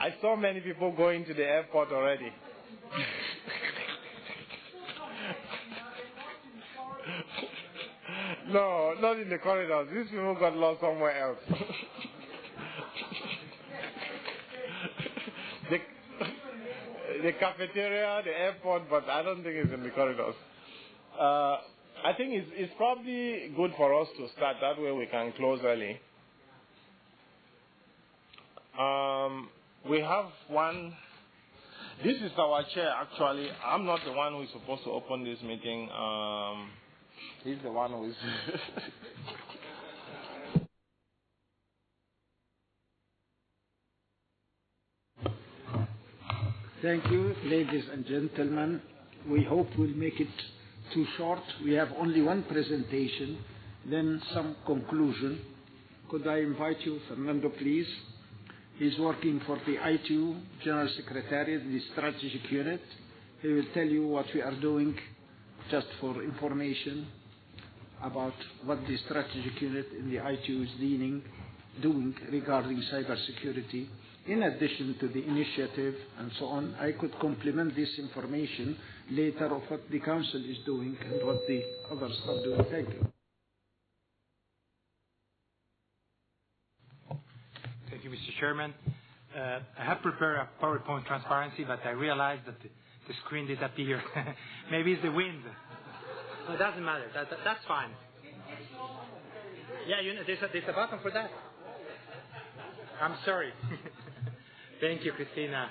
I saw many people going to the airport already. No, not in the corridors. These people got lost somewhere else. The cafeteria, the airport, but I don't think it's in the corridors. I think it's probably good for us to start. That way we can close early. We have one. This is our chair, actually. I'm not the one who is supposed to open this meeting. He's the one who is. Thank you, ladies and gentlemen. We hope we'll make it too short. We have only one presentation, then some conclusion. Could I invite you, Fernando, please? He's working for the ITU General Secretariat, the Strategic Unit. He will tell you what we are doing, just for information, about what the Strategic Unit in the ITU is doing regarding cybersecurity, in addition to the initiative and so on. I could complement this information later of what the Council is doing and what the others are doing. Thank you. Thank you, Mr. Chairman. I have prepared a PowerPoint transparency, but I realized that the screen disappeared. Maybe it's the wind. No, it doesn't matter. That's fine. Yeah, you know, there's a button for that. I'm sorry. Thank you, Christina.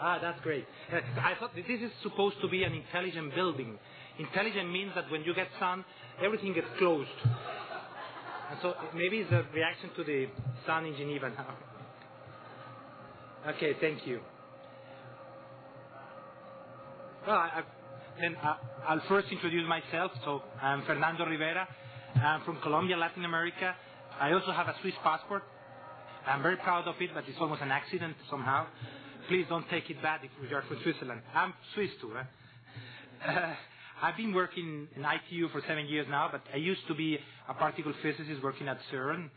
That's great. I thought this is supposed to be an intelligent building. Intelligent means that when you get sun, everything gets closed. And so maybe it's a reaction to the sun in Geneva now. Okay, thank you. Well, I'll first introduce myself. So I'm Fernando Rivera. I'm from Colombia, Latin America. I also have a Swiss passport. I'm very proud of it, but it's almost an accident somehow. Please don't take it bad if you are from Switzerland. I'm Swiss too. I've been working in ITU for 7 years now, but I used to be a particle physicist working at CERN.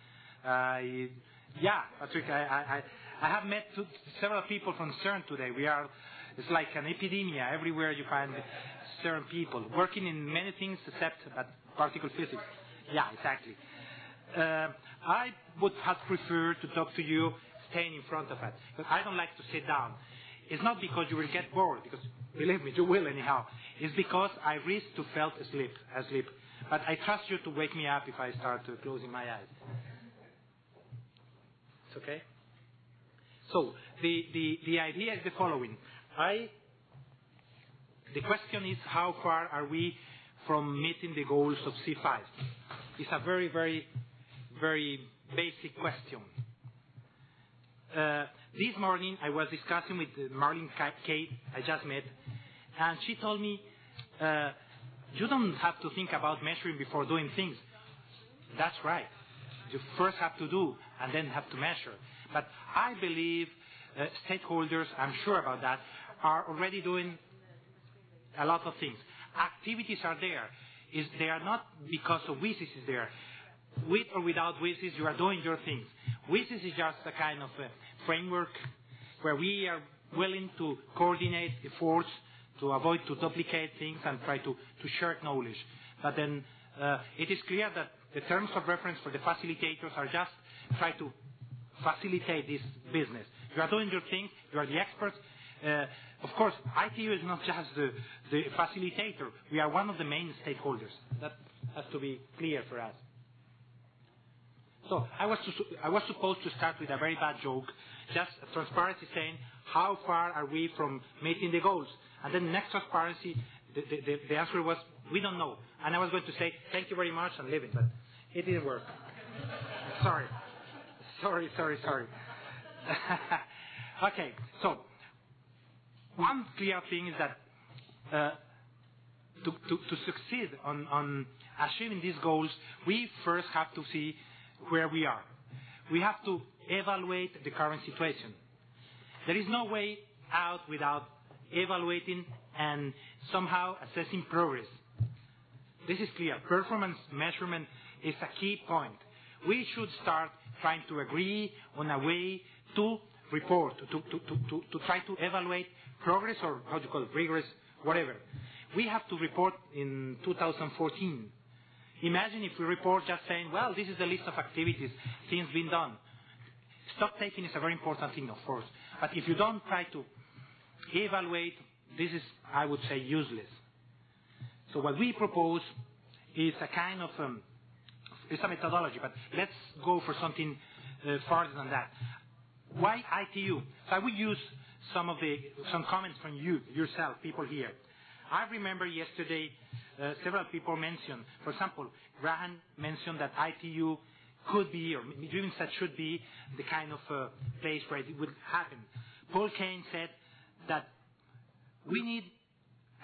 Patrick, I have met several people from CERN today. It's like an epidemic. Everywhere you find CERN people working in many things except particle physics. Yeah, exactly. I would have preferred to talk to you staying in front of it, but I don't like to sit down. It's not because you will get bored, because believe me, you will anyhow. It's because I risk to fall asleep. But I trust you to wake me up if I start closing my eyes. It's okay? So, the idea is the following. The question is, how far are we from meeting the goals of C5? It's a very, very, very basic question. This morning, I was discussing with Marlene Kate, I just met, and she told me, you don't have to think about measuring before doing things. That's right. You first have to do, and then have to measure. But I believe stakeholders, I'm sure about that, are already doing a lot of things. Activities are there. They are not because of WSIS is there. With or without WSIS, you are doing your things. WSIS is just a kind of a framework where we are willing to coordinate efforts to avoid to duplicate things and try to share knowledge. But then it is clear that the terms of reference for the facilitators are just try to facilitate this business. You are doing your thing. You are the experts. Of course, ITU is not just the facilitator. We are one of the main stakeholders. That has to be clear for us. So I was supposed to start with a very bad joke, just a transparency saying, how far are we from meeting the goals? And then next transparency, the answer was, we don't know. And I was going to say, thank you very much and leave it, but it didn't work. Sorry. Okay, so one clear thing is that to succeed on achieving these goals, we first have to see where we are. We have to evaluate the current situation. There is no way out without evaluating and somehow assessing progress. This is clear. Performance measurement is a key point. we should start trying to agree on a way to report, to try to evaluate progress, or how do you call it, rigorous, whatever. We have to report in 2014. Imagine if we report just saying, well, this is the list of activities, things being done. Stock taking is a very important thing, of course. But if you don't try to evaluate, this is, I would say, useless. So what we propose is a kind of, it's a methodology, but let's go for something farther than that. Why ITU? So I will use some comments from yourself, people here. I remember yesterday several people mentioned, for example, Graham mentioned that ITU could be, or even said should be, the kind of place where it would happen. Paul Kane said that we need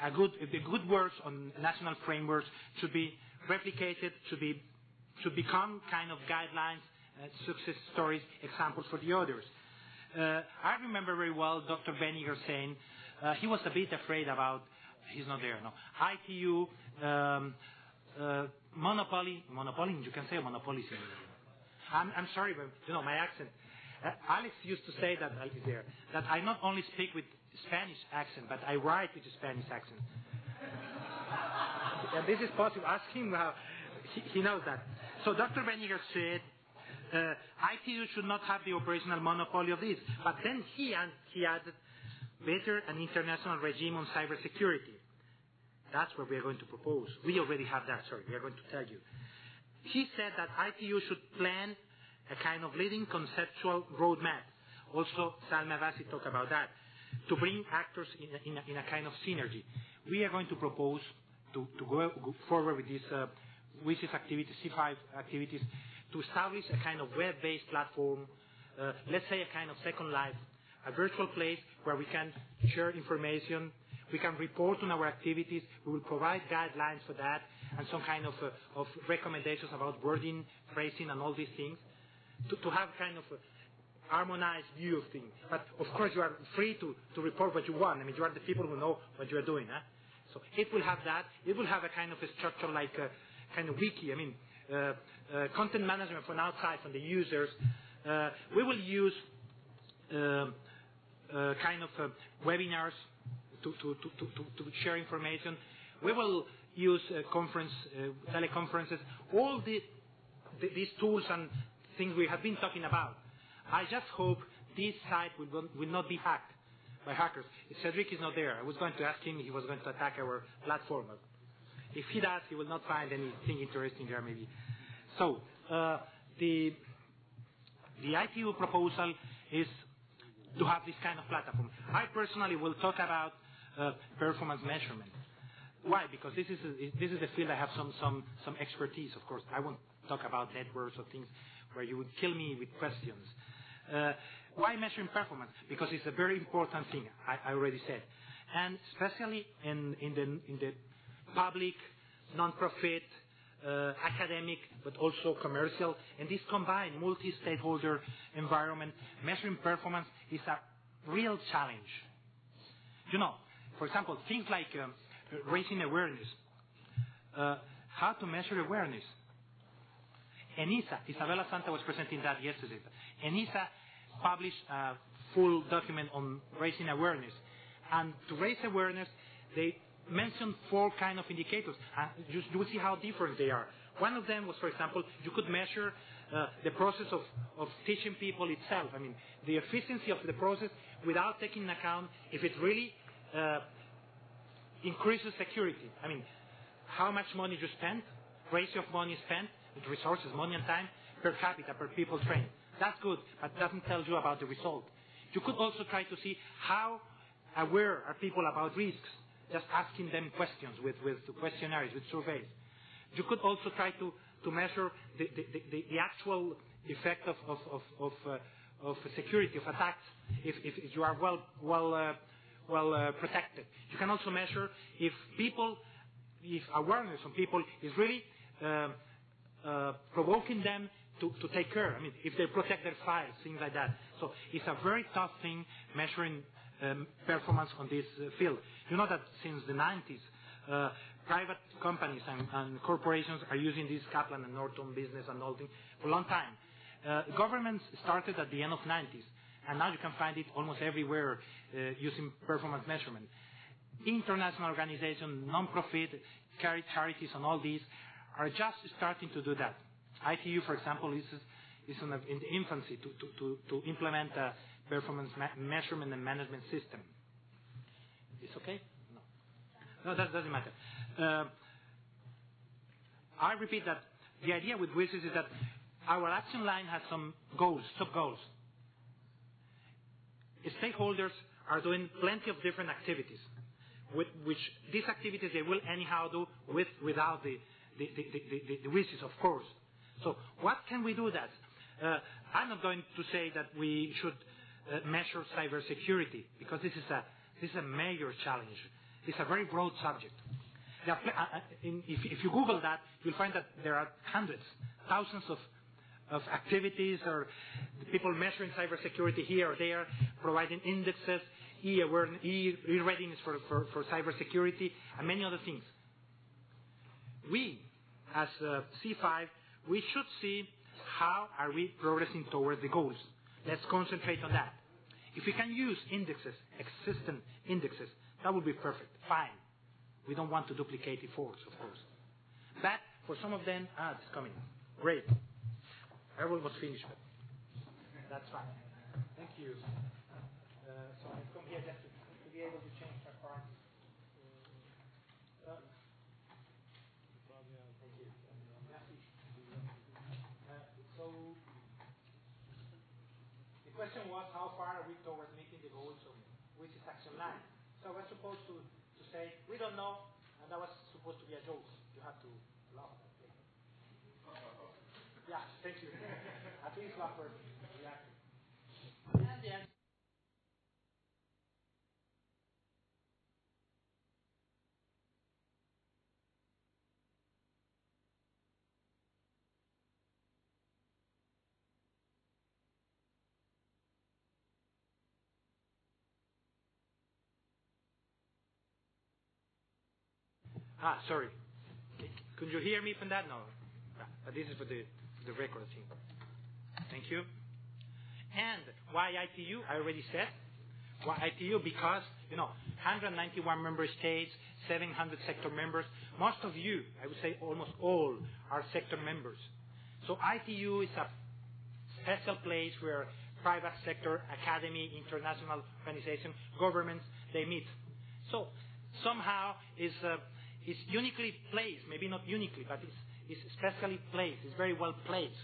the good works on national frameworks should be replicated, should become kind of guidelines, success stories, examples for the others. I remember very well Dr. Beniger saying he was a bit afraid about, he's not there, no, ITU, monopoly, you can say monopoly. I'm sorry, but my accent. Alex used to say that I not only speak with Spanish accent, but I write with a Spanish accent. And this is possible. Ask him how he knows that. So Dr. Beniger said ITU should not have the operational monopoly of this. But then he added better an international regime on cybersecurity. That's what we are going to propose. We already have that, we are going to tell you. He said that ITU should plan a kind of leading conceptual roadmap. Also, Salma Abbasi talked about that, to bring actors in a kind of synergy. We are going to propose to go forward with these WSIS activities, C5 activities, to establish a kind of web-based platform, let's say a kind of Second Life, a virtual place where we can share information, we can report on our activities, we will provide guidelines for that, and some kind of recommendations about wording, phrasing, and all these things, to have kind of a harmonized view of things. But of course you are free to report what you want. I mean, you are the people who know what you are doing. So it will have that. It will have a kind of a structure like a kind of wiki. I mean, content management from outside, from the users. We will use kind of webinars to share information. We will use teleconferences, all these tools and things we have been talking about. I just hope this site will not be hacked by hackers. Cedric is not there. I was going to ask him if he was going to attack our platform. If he does, he will not find anything interesting there maybe. So the ITU proposal is to have this kind of platform. I personally will talk about performance measurement. Why? Because this is the field I have some expertise. Of course, I won't talk about networks or things where you would kill me with questions. Why measuring performance? Because it's a very important thing. I already said, and especially in the public, non-profit, academic, but also commercial, and this combined multi-stakeholder environment, measuring performance is a real challenge. For example, things like raising awareness. How to measure awareness? ENISA, Isabella Santa was presenting that yesterday. ENISA published a full document on raising awareness. And to raise awareness, they mentioned 4 kind of indicators. You will see how different they are. One of them was, for example, you could measure the process of teaching people itself. I mean, the efficiency of the process without taking into account if it really increases security. I mean, how much money you spend, ratio of money spent, with resources, money and time, per capita, per people trained. That's good, but it doesn't tell you about the result. You could also try to see how aware are people about risks, just asking them questions with questionnaires, with surveys. You could also try to measure the actual effect of security, of attacks, if you are well protected. You can also measure if awareness on people is really provoking them to take care. I mean, if they protect their files, things like that. So it's a very tough thing measuring performance on this field. You know that since the 90s, private companies and corporations are using this Kaplan and Norton business and all things for a long time. Governments started at the end of 90s, and now you can find it almost everywhere using performance measurement. International organizations, non-profit, charities, and all these are just starting to do that. ITU, for example, is in the infancy to implement a performance measurement and management system. Is okay? No, that doesn't matter. I repeat that the idea with WSIS is that our action line has some goals, sub-goals. Stakeholders are doing plenty of different activities, which these activities they will anyhow do without the WSIS, of course. So what can we do that? I'm not going to say that we should measure cybersecurity, because this is a major challenge. It's a very broad subject. If you Google that, you'll find that there are hundreds, thousands of activities or people measuring cybersecurity here or there, providing indexes, e-readiness for cybersecurity, and many other things. We, as C5, we should see how are we progressing towards the goals. Let's concentrate on that. If we can use indexes, existing indexes, that would be perfect. Fine. We don't want to duplicate efforts, of course. But for some of them, it's coming. Great. I almost finished, but that's fine. Thank you. So I come here just to be able to change my part. Thank you. So the question was, how far are we towards meeting the goals of WSIS Action Line? So I was supposed to say, we don't know, and that was supposed to be a joke. You have to laugh at that. Yeah, thank you. At least laugh for reacting. And the answer. Sorry. Could you hear me from that? No. But this is for the record thing. Thank you. And why ITU? I already said. Why ITU? Because, 191 member states, 700 sector members. Most of you, I would say almost all, are sector members. So ITU is a special place where private sector, academy, international organization, governments, they meet. So somehow is uniquely placed, maybe not uniquely, but it's specially placed, it's very well placed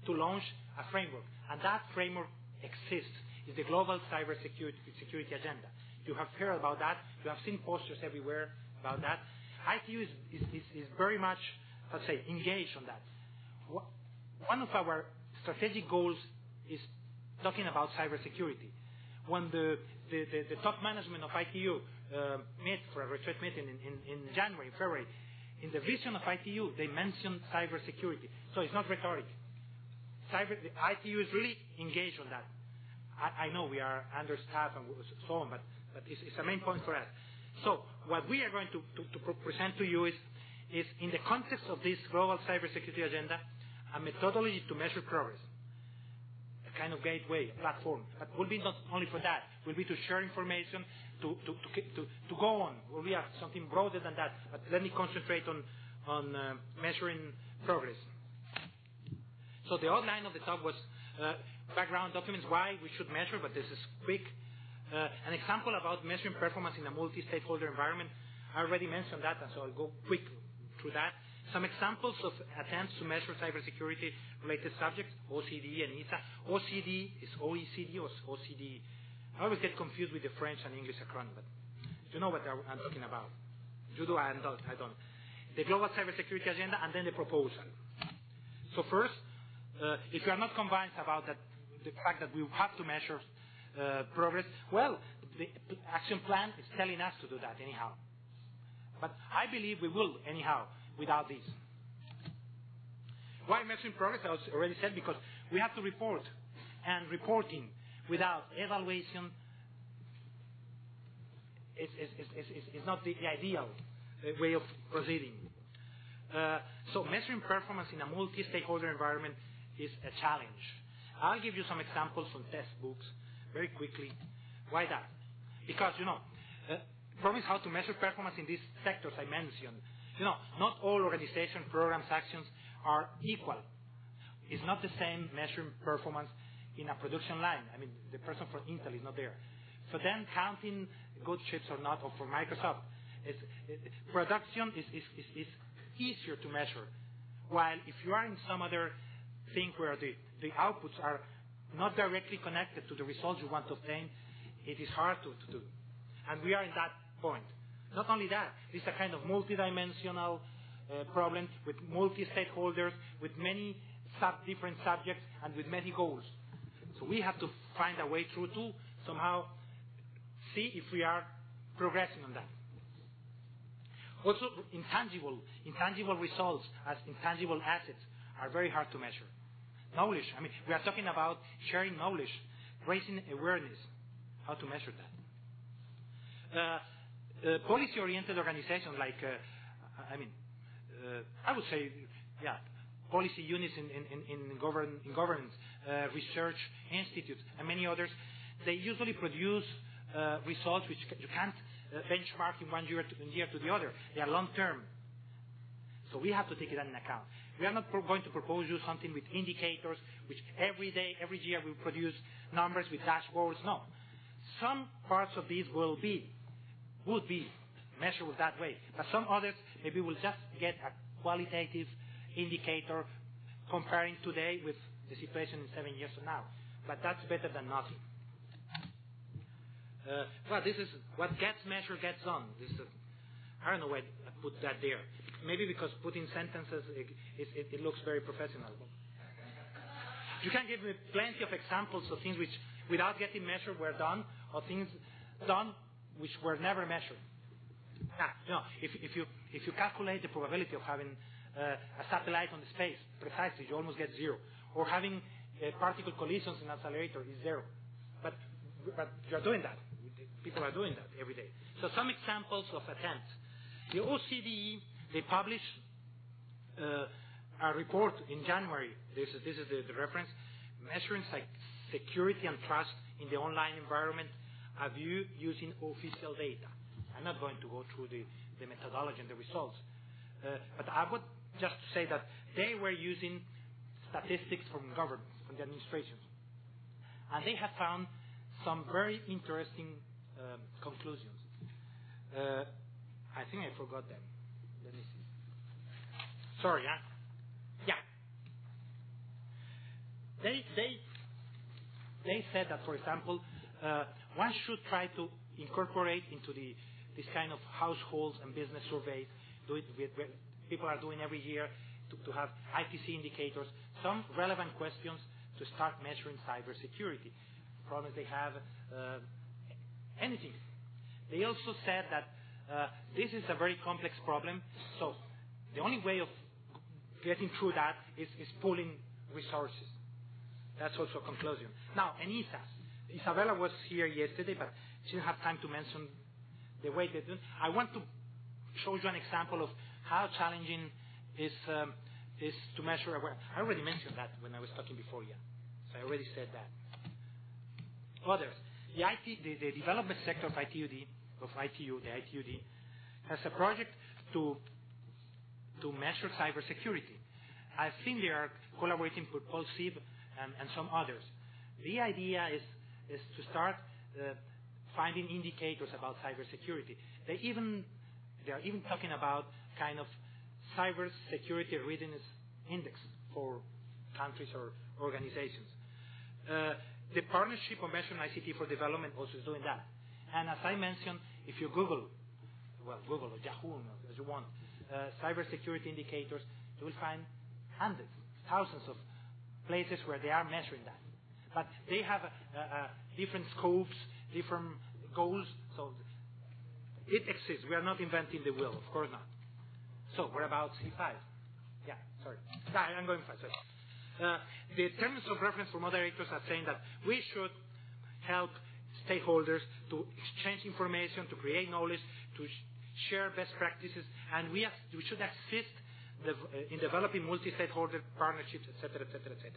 to launch a framework. And that framework exists. It's the Global Cybersecurity Agenda. You have heard about that. You have seen posters everywhere about that. ITU is very much, let's say, engaged on that. One of our strategic goals is talking about cybersecurity. When the top management of ITU met for a retreat meeting in January, February, in the vision of ITU, they mentioned cybersecurity. So it's not rhetoric. ITU is really engaged on that. I know we are understaffed and so on, but it's a main point for us. So what we are going to present to you is in the context of this global cybersecurity agenda, a methodology to measure progress. A kind of gateway, a platform. But will be not only for that. Will be to share information, to go on. Will be something broader than that. But let me concentrate on measuring progress. So the outline of the talk was background documents, why we should measure, but this is quick. An example about measuring performance in a multi-stakeholder environment. I already mentioned that, and so I'll go quick through that. Some examples of attempts to measure cybersecurity-related subjects, OCD and ISA. OCD is OECD or OCD. I always get confused with the French and English acronym, but you know what I'm talking about. You do, I don't. The Global Cybersecurity Agenda and then the proposal. So first, if you are not convinced about the fact that we have to measure progress, well, the action plan is telling us to do that anyhow. But I believe we will anyhow without this. Why measuring progress? I already said because we have to report, and reporting without evaluation is not the ideal way of proceeding. So measuring performance in a multi-stakeholder environment is a challenge. I'll give you some examples from textbooks very quickly. Why that? Because, problem is how to measure performance in these sectors I mentioned. Not all organization programs, actions are equal. It's not the same measuring performance in a production line. I mean, the person from Intel is not there. For them, counting good chips or not, or for Microsoft, production is easier to measure. While if you are in some other thing where the outputs are not directly connected to the results you want to obtain, it is hard to do. And we are in that point. Not only that, it's a kind of multidimensional problem with multi-stakeholders, with many different subjects, and with many goals. So we have to find a way through to somehow see if we are progressing on that. Also, intangible results as intangible assets are very hard to measure. Knowledge, I mean, we are talking about sharing knowledge, raising awareness. How to measure that? Policy-oriented organizations like, I would say, policy units in governance, research institutes, and many others, they usually produce results which you can't benchmark in one year to the other. They are long-term. So we have to take that in account. We are not going to propose you something with indicators, which every year we produce numbers with dashboards. No. Some parts of these would be measurable that way. But some others, maybe we'll just get a qualitative indicator comparing today with the situation in 7 years from now. But that's better than nothing. This is what gets measured gets done. I don't know why I put that there. Maybe because putting sentences, it looks very professional. You can give me plenty of examples of things which, without getting measured, were done, or things done which were never measured. If you calculate the probability of having a satellite on the space precisely, you almost get 0. Or having particle collisions in an accelerator is 0. But you're doing that. People are doing that every day. So some examples of attempts. The OCDE, they published a report in January. This is the reference. Measuring security and trust in the online environment, a view using official data. I'm not going to go through the methodology and the results. But I would just say that they were using statistics from government, from the administration. And they have found some very interesting conclusions. I think I forgot them. Let me see. Sorry, Yeah. They said that, for example, one should try to incorporate into this kind of households and business surveys, people are doing every year to have ITC indicators, some relevant questions to start measuring cybersecurity, problems they have, anything. They also said that this is a very complex problem, so the only way of getting through that is pooling resources. That's also a conclusion. Now, ENISAS. Isabella was here yesterday, but she didn't have time to mention the way they do. I want to show you an example of how challenging is to measure. I already mentioned that when I was talking before, So I already said that. Others. The development sector of ITU, the ITUD, has a project to measure cybersecurity. I think they are collaborating with PulseSIB and some others. The idea is to start finding indicators about cybersecurity. They are even talking about kind of cybersecurity readiness index for countries or organizations. The Partnership on Measuring ICT for Development also is doing that. And as I mentioned, if you Google or Yahoo, as you want, cybersecurity indicators, you will find hundreds, thousands of places where they are measuring that. But they have different scopes, different goals, so it exists. We are not inventing the wheel, of course not. So what about C5? I'm going fast. The terms of reference for moderators are saying that we should help stakeholders to exchange information, to create knowledge, to share best practices, and we should assist in developing multi-stakeholder partnerships, etc., etc., etc.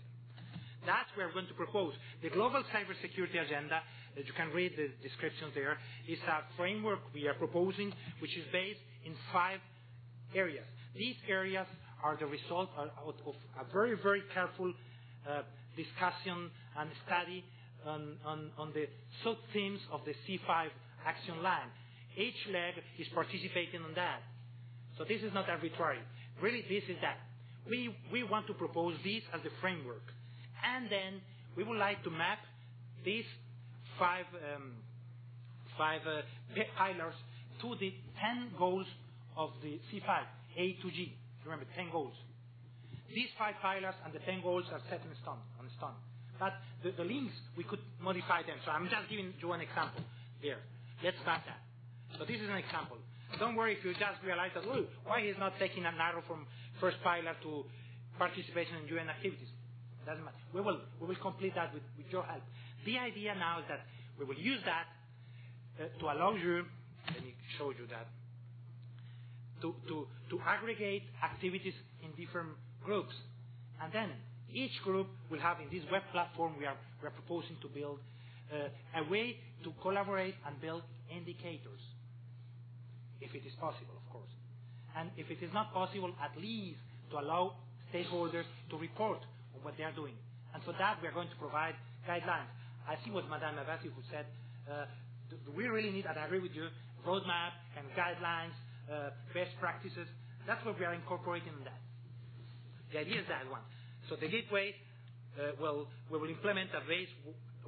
That's what we're going to propose. The Global Cybersecurity Agenda, as you can read the descriptions there, is a framework we are proposing which is based in 5 areas. These areas are the result of a very, very careful discussion and study on the sub-themes of the C5 action line. Each leg is participating on that. So this is not arbitrary. Really, this is that. We want to propose this as the framework. And then we would like to map these 5 pillars to the 10 goals of the C5, A to G. Remember, 10 goals. These 5 pillars and the 10 goals are set in stone, on stone. But the links, we could modify them. So I'm just giving you an example here. Let's start that. So this is an example. Don't worry if you just realize that, oh, why he's not taking an arrow from first pillar to participation in UN activities. It doesn't matter. We will complete that with your help. The idea now is that we will use that to allow you, let me show you that, to aggregate activities in different groups. And then each group will have in this web platform we are proposing to build a way to collaborate and build indicators, if it is possible, of course. And if it is not possible, at least to allow stakeholders to report on what they are doing. And for that, we are going to provide guidelines. I see what Madame Avati who said. Do we really need, and I agree with you, roadmap and guidelines, best practices? That's what we are incorporating in that. The idea is that one. So the gateway we will implement a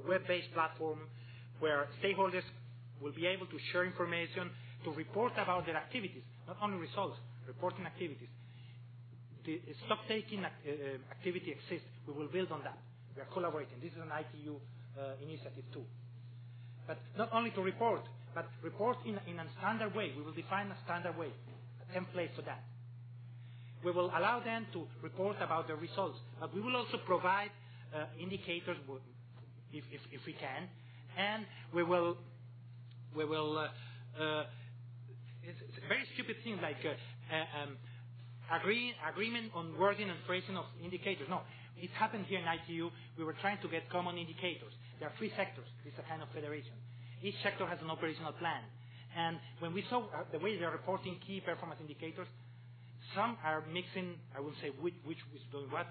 web-based platform where stakeholders will be able to share information, to report about their activities, not only results, reporting activities. The stock-taking activity exists. We will build on that. We are collaborating. This is an ITU initiative too. But not only to report, but report in a standard way. We will define a standard way, a template for that. We will allow them to report about their results, but we will also provide indicators if we can, and we will it's very stupid things like agreement on wording and phrasing of indicators. No, it happened here in ITU. We were trying to get common indicators. There are 3 sectors. This is a kind of federation. Each sector has an operational plan. And when we saw the way they are reporting key performance indicators, some are mixing, I wouldn't say which is doing what,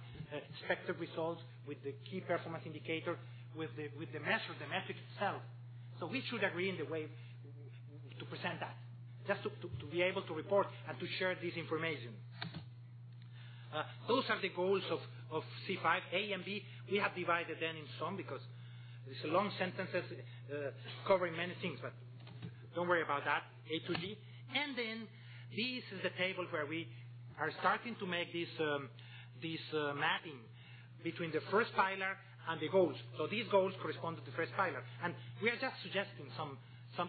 expected results with the key performance indicator, with the metric itself. So we should agree in the way to present that, just to be able to report and to share this information. Those are the goals of C5, A and B. We have divided them in some because it's a long sentences covering many things, but don't worry about that, A to G. And then this is the table where we are starting to make this mapping between the first pillar and the goals. So these goals correspond to the first pillar. And we are just suggesting some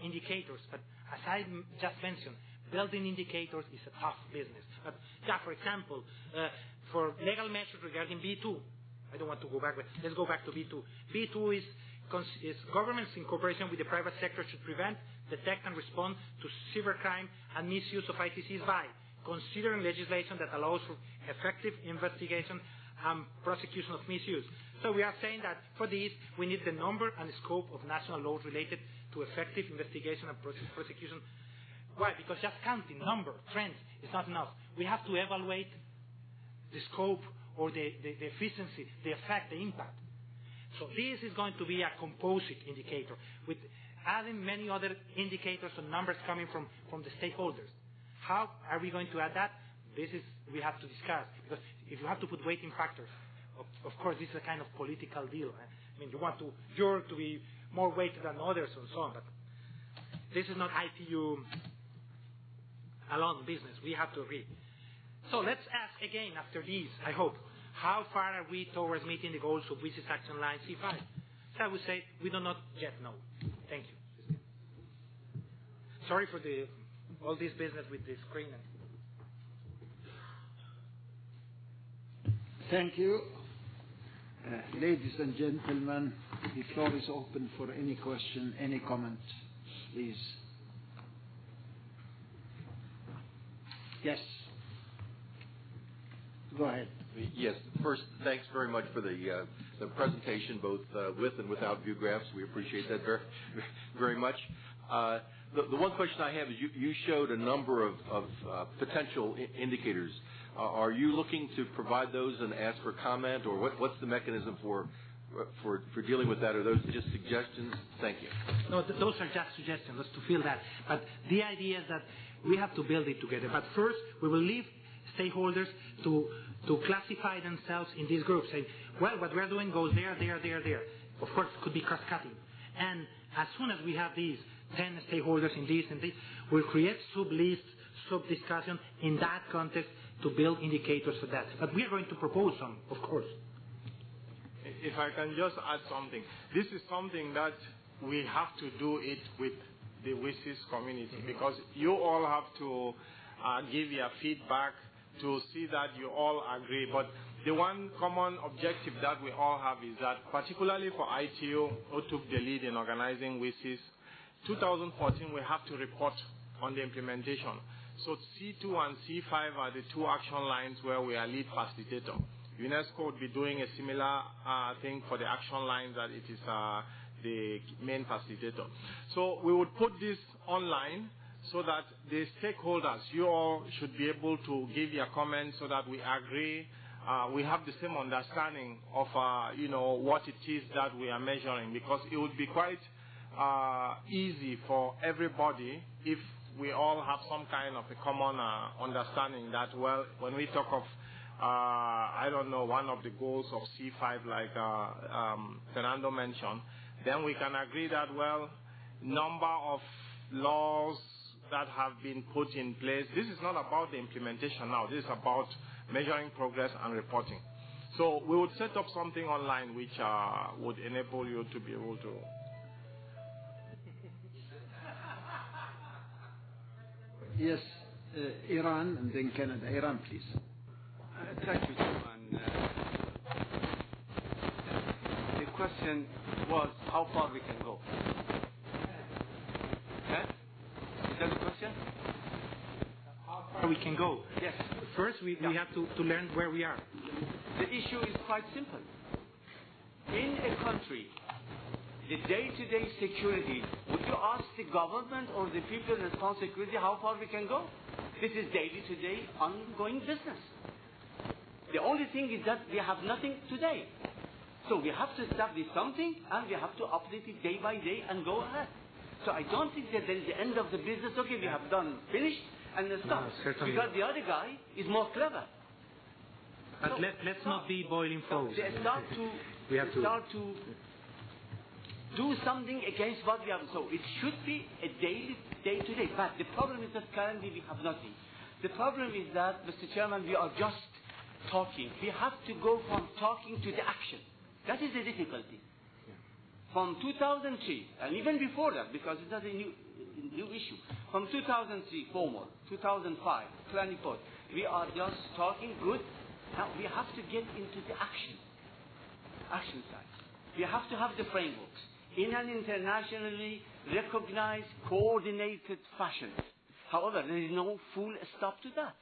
indicators, but as I just mentioned, building indicators is a tough business. But yeah, for example, for legal measures regarding B2, I don't want to go back, but let's go back to B2. B2 is governments in cooperation with the private sector should prevent, detect and respond to cybercrime and misuse of ITCs by considering legislation that allows for effective investigation and prosecution of misuse. So we are saying that for this, we need the number and scope of national laws related to effective investigation and prosecution. Why? Because just counting number, trends, is not enough. We have to evaluate the scope or the efficiency, the effect, the impact. So this is going to be a composite indicator with adding many other indicators and numbers coming from the stakeholders. How are we going to add that? We have to discuss, because if you have to put weighting factors, of course this is a kind of political deal. I mean, you want yours to be more weighted than others and so on, but this is not ITU alone business. We have to agree. So let's ask again after these, I hope, how far are we towards meeting the goals of WSIS Action Line C5? So I would say we do not yet know. Thank you. Sorry for all this business with the screen. Thank you. Ladies and gentlemen, the floor is open for any question, any comment, please. Yes. Go ahead. Yes. First, thanks very much for the presentation, both with and without view graphs. We appreciate that very, very much. The one question I have is you showed a number of potential indicators. Are you looking to provide those and ask for comment, or what's the mechanism for dealing with that? Are those just suggestions? Thank you. No, those are just suggestions, just to feel that. But the idea is that we have to build it together. But first, we will leave stakeholders to classify themselves in these groups, saying, well, what we're doing goes there, there, there, there. Of course, it could be cross-cutting. And as soon as we have these 10 stakeholders in this and this, we'll create sub-lists, sub-discussion in that context to build indicators for that. But we are going to propose some, of course. If I can just add something. This is something that we have to do it with the WSIS community, because you all have to give your feedback to see that you all agree. But the one common objective that we all have is that, particularly for ITU, who took the lead in organizing WSIS, 2014 we have to report on the implementation. So C2 and C5 are the two action lines where we are lead facilitator. UNESCO would be doing a similar thing for the action lines that it is the main facilitator. So we would put this online so that the stakeholders, you all should be able to give your comments so that we agree. We have the same understanding of what it is that we are measuring, because it would be quite easy for everybody if we all have some kind of a common understanding that, well, when we talk of I don't know, one of the goals of C5, like Fernando mentioned, then we can agree that, well, number of laws that have been put in place. This is not about the implementation now. This is about measuring progress and reporting. So we would set up something online which would enable you to be able to. Yes, Iran and then Canada. Iran, please. Thank you, Chairman. The question was how far we can go. Yes? Is that the question? How far we can go? Yes. First, we have to learn where we are. The issue is quite simple. In a country, the day-to-day security, would you ask the government or the people responsible for security how far we can go? This is day-to-day ongoing business. The only thing is that we have nothing today. So we have to establish something and we have to update it day by day and go ahead. So I don't think that there is the end of the business. Okay, we have done, finished, and then stop. No, because the other guy is more clever. But so, let's not be boiling frogs. They start to do something against what we have. So it should be a daily, day-to-day. But the problem is that currently we have nothing. The problem is that, Mr. Chairman, we are just talking. We have to go from talking to the action. That is the difficulty. From 2003, and even before that, because it's not a new issue, from 2003 forward, 2005, planning report, we are just talking good. Now we have to get into the action side. We have to have the frameworks in an internationally recognized, coordinated fashion. However, there is no full stop to that.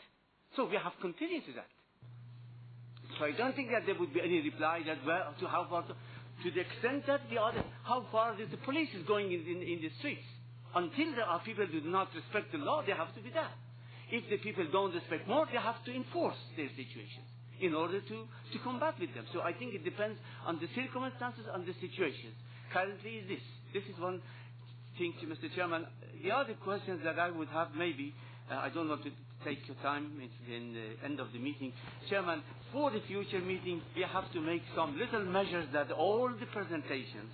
So we have continued to that. So I don't think that there would be any reply that, well, to how far, to the extent that how far the police is going in the streets. Until there are people who do not respect the law, they have to be there. If the people don't respect more, they have to enforce their situations in order to combat with them. So I think it depends on the circumstances and the situations. Currently is this. This is one thing, Mr. Chairman. The other questions that I would have maybe, I don't want to take your time, it's in the end of the meeting. Chairman, for the future meeting, we have to make some little measures that all the presentations,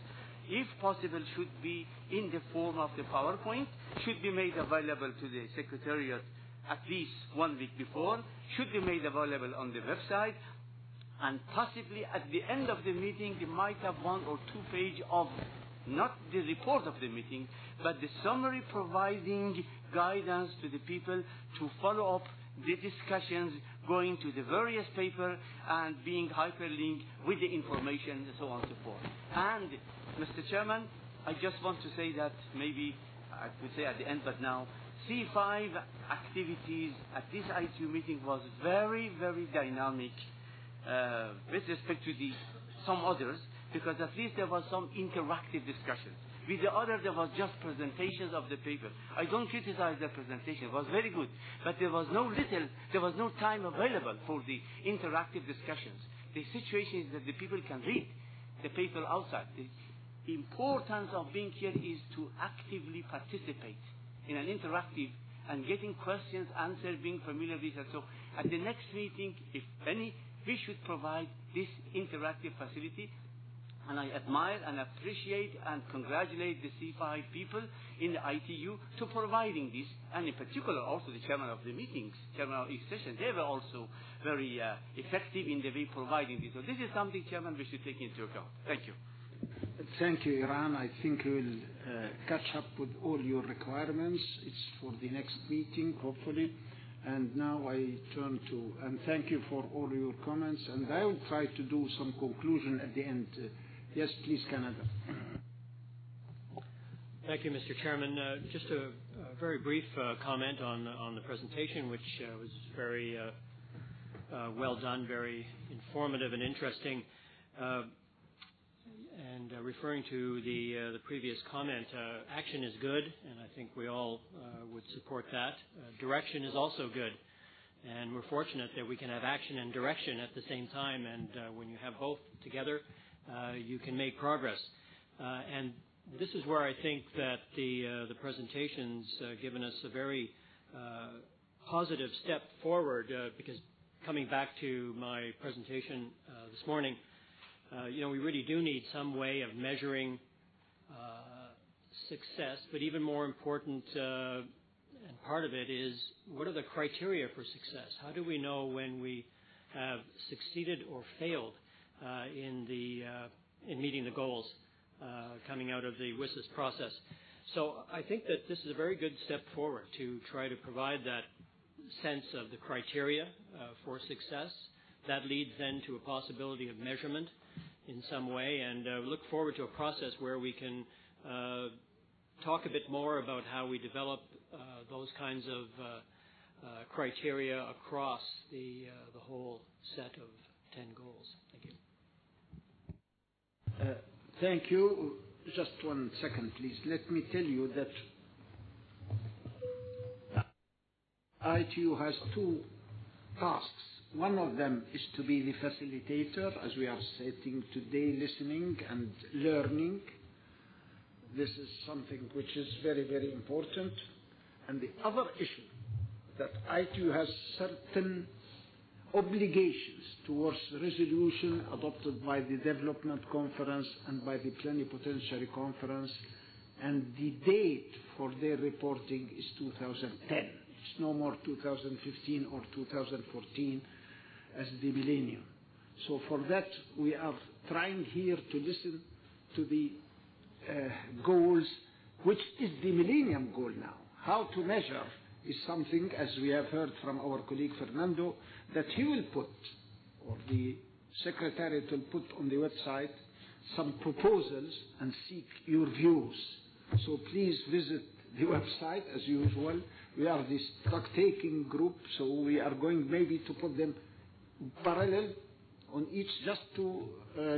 if possible, should be in the form of the PowerPoint, should be made available to the Secretariat at least 1 week before, should be made available on the website, and possibly at the end of the meeting, they might have 1 or 2 pages of not the report of the meeting, but the summary providing guidance to the people to follow up the discussions, going to the various papers and being hyperlinked with the information and so on and so forth. And, Mr. Chairman, I just want to say that maybe I could say at the end, but now, C5 activities at this ITU meeting was very, very dynamic with respect to some others, because at least there was some interactive discussion. With the other, there was just presentations of the paper. I don't criticize the presentation; it was very good, but there was no time available for the interactive discussions. The situation is that the people can read the paper outside. The importance of being here is to actively participate in an interactive and getting questions answered, being familiar with it. So at the next meeting, if any, we should provide this interactive facility. And I admire and appreciate and congratulate the C5 people in the ITU to providing this, and in particular also the chairman of the meetings, chairman of each session. They were also very effective in the way providing this. So this is something, Chairman, we should take into account. Thank you. Thank you, Iran. I think we will catch up with all your requirements. It's for the next meeting, hopefully. And now I turn to, and thank you for all your comments, and I will try to do some conclusion at the end. Yes, please, Canada. Thank you, Mr. Chairman. Just a very brief comment on the presentation, which was very well done, very informative and interesting. And referring to the previous comment, action is good, and I think we all would support that. Direction is also good, and we're fortunate that we can have action and direction at the same time, and when you have both together, you can make progress. And this is where I think that the presentation's given us a very positive step forward, because coming back to my presentation this morning, we really do need some way of measuring success, but even more important, and part of it is, what are the criteria for success? How do we know when we have succeeded or failed in meeting the goals coming out of the WSIS process? So I think that this is a very good step forward to try to provide that sense of the criteria for success. That leads then to a possibility of measurement in some way, and look forward to a process where we can talk a bit more about how we develop those kinds of criteria across the whole set of 10 goals. Thank you. Thank you. Just 1 second, please. Let me tell you that ITU has 2 tasks. One of them is to be the facilitator, as we are sitting today, listening and learning. This is something which is very, very important. And the other issue, that ITU has certain obligations towards resolution adopted by the Development Conference and by the Plenipotentiary Conference, and the date for their reporting is 2010. It's no more 2015 or 2014 as the millennium. So for that, we are trying here to listen to the goals, which is the millennium goal now. How to measure is something, as we have heard from our colleague Fernando, that he will put, or the Secretariat will put on the website, some proposals and seek your views. So please visit the website as usual. We are the stock-taking group, so we are going maybe to put them parallel on each, just to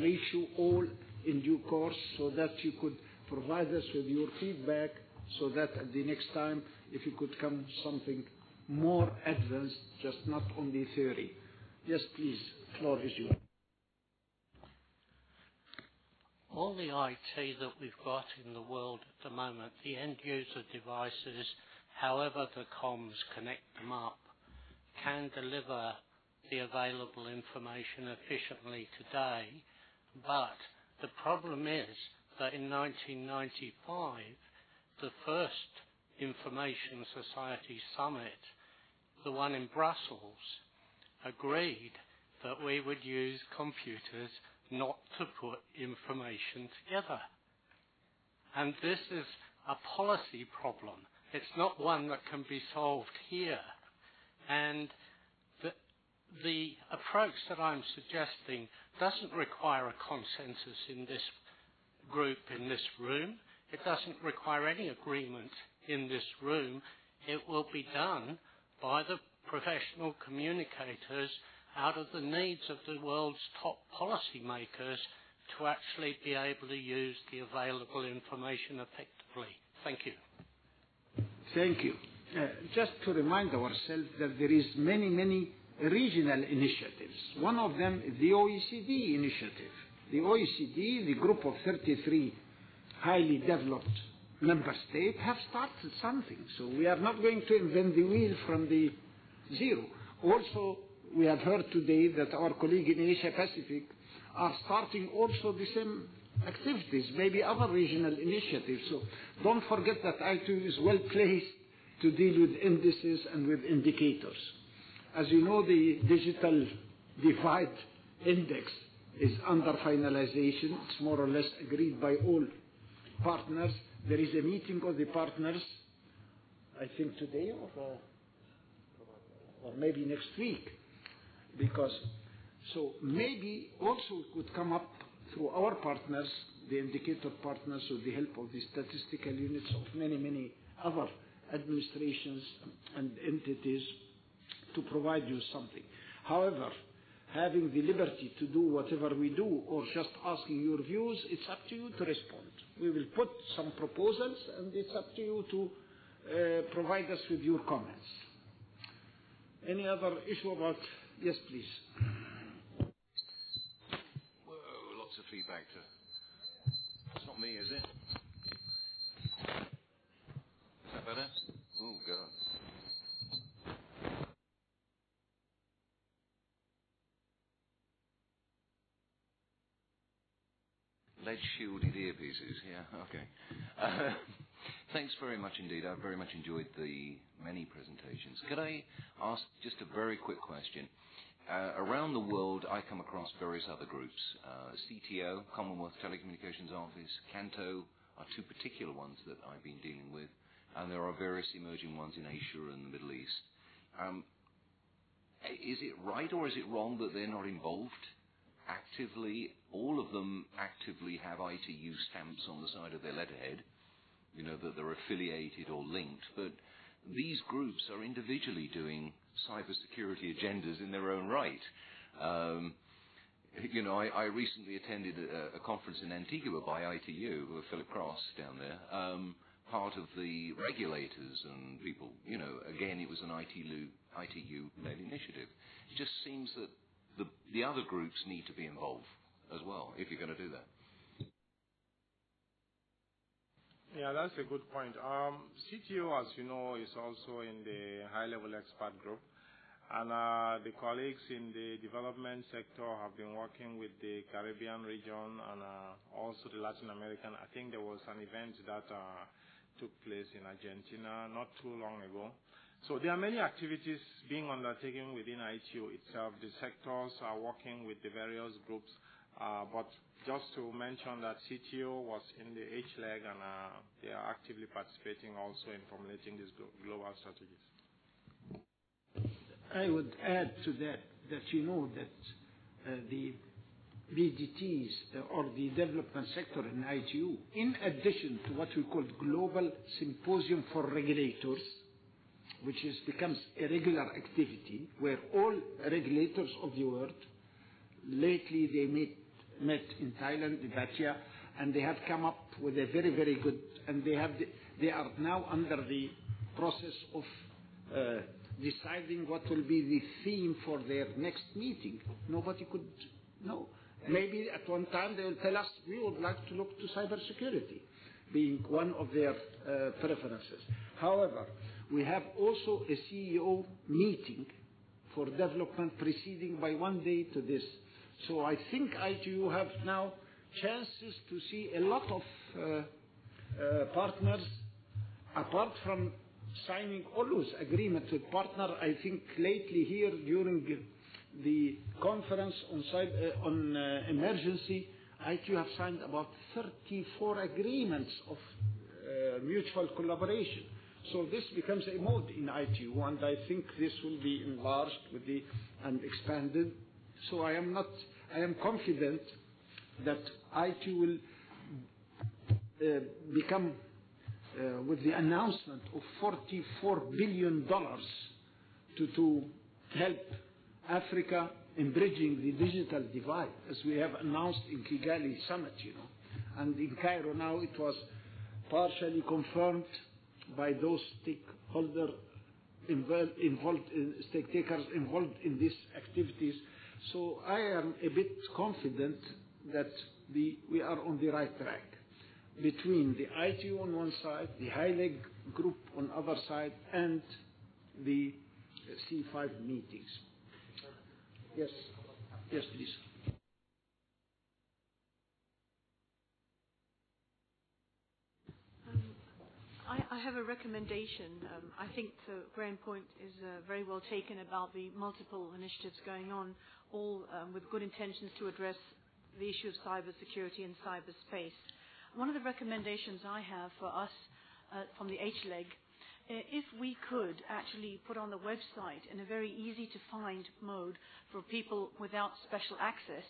reach you all in due course, so that you could provide us with your feedback, so that at the next time, if you could come something more advanced, just not only theory. Yes, please, floor is yours. All the IT that we've got in the world at the moment, the end user devices, however the comms connect them up, can deliver the available information efficiently today, but the problem is that in 1995, the first Information Society Summit, the one in Brussels, agreed that we would use computers not to put information together. And this is a policy problem. It's not one that can be solved here. And the approach that I'm suggesting doesn't require a consensus in this group, in this room. It doesn't require any agreement in this room. it will be done by the professional communicators out of the needs of the world's top policymakers to actually be able to use the available information effectively. Thank you. Thank you. Just to remind ourselves that there is many regional initiatives. One of them is the OECD initiative. The OECD, the group of 33 highly developed member states, have started something. So we are not going to invent the wheel from the zero. Also, we have heard today that our colleague in Asia Pacific are starting also the same activities, maybe other regional initiatives. So don't forget that ITU is well placed to deal with indices and with indicators. As you know, the digital divide index is under finalization. It's more or less agreed by all partners. There is a meeting of the partners, I think today or maybe next week. So maybe also we could come up through our partners, the indicator partners, with the help of the statistical units of many other administrations and entities, to provide you something. However, having the liberty to do whatever we do or just asking your views, it's up to you to respond. We will put some proposals and it's up to you to provide us with your comments. Any other issue about? Yes, please. Whoa, lots of feedback. It's not me, is it? Is that better? Oh, God. Lead-shielded earpieces, yeah, okay. Thanks very much indeed. I very much enjoyed the many presentations. Could I ask just a very quick question? Around the world, I come across various other groups. CTO, Commonwealth Telecommunications Office, Canto are two particular ones that I've been dealing with, and there are various emerging ones in Asia and the Middle East. Is it right or is it wrong that they're not involved actively? All of them actively have ITU stamps on the side of their letterhead, you know, that they're affiliated or linked, but these groups are individually doing cybersecurity agendas in their own right. You know, I recently attended a conference in Antigua by ITU, with Philip Cross down there, part of the regulators and people. You know, again, it was an ITU-led initiative. It just seems that the other groups need to be involved as well, if you're going to do that. Yeah, that's a good point. CTO, as you know, is also in the high-level expert group. And the colleagues in the development sector have been working with the Caribbean region and also the Latin American. I think there was an event that took place in Argentina not too long ago. So there are many activities being undertaken within ITU itself. The sectors are working with the various groups. But just to mention that CTO was in the H leg and they are actively participating also in formulating these global strategies. I would add to that you know that the BDTs or the development sector in ITU, in addition to what we call Global Symposium for Regulators, which becomes a regular activity where all regulators of the world, lately they met in Thailand, in Batya, and they have come up with a very good, and they are now under the process of deciding what will be the theme for their next meeting. Nobody could know. Maybe at one time they will tell us, we would like to look to cybersecurity, being one of their preferences. However, we have also a CEO meeting for development preceding by one day to this. So I think ITU have now chances to see a lot of partners, apart from signing always agreements with partners. I think lately here during the conference on emergency, ITU have signed about 34 agreements of mutual collaboration. So this becomes a mode in ITU, and I think this will be enlarged and expanded. So I am confident that ITU will become with the announcement of $44 billion to help Africa in bridging the digital divide, as we have announced in Kigali summit, And in Cairo now it was partially confirmed by those stakeholders stakeholders involved in these activities. So I am a bit confident that we are on the right track between the ITU on one side, the high-leg group on the other side, and the C5 meetings. Yes, please. I have a recommendation. I think Graham's point is very well taken about the multiple initiatives going on, all with good intentions to address the issue of cybersecurity and cyberspace. One of the recommendations I have for us from the H-leg, if we could actually put on the website in a very easy-to-find mode for people without special access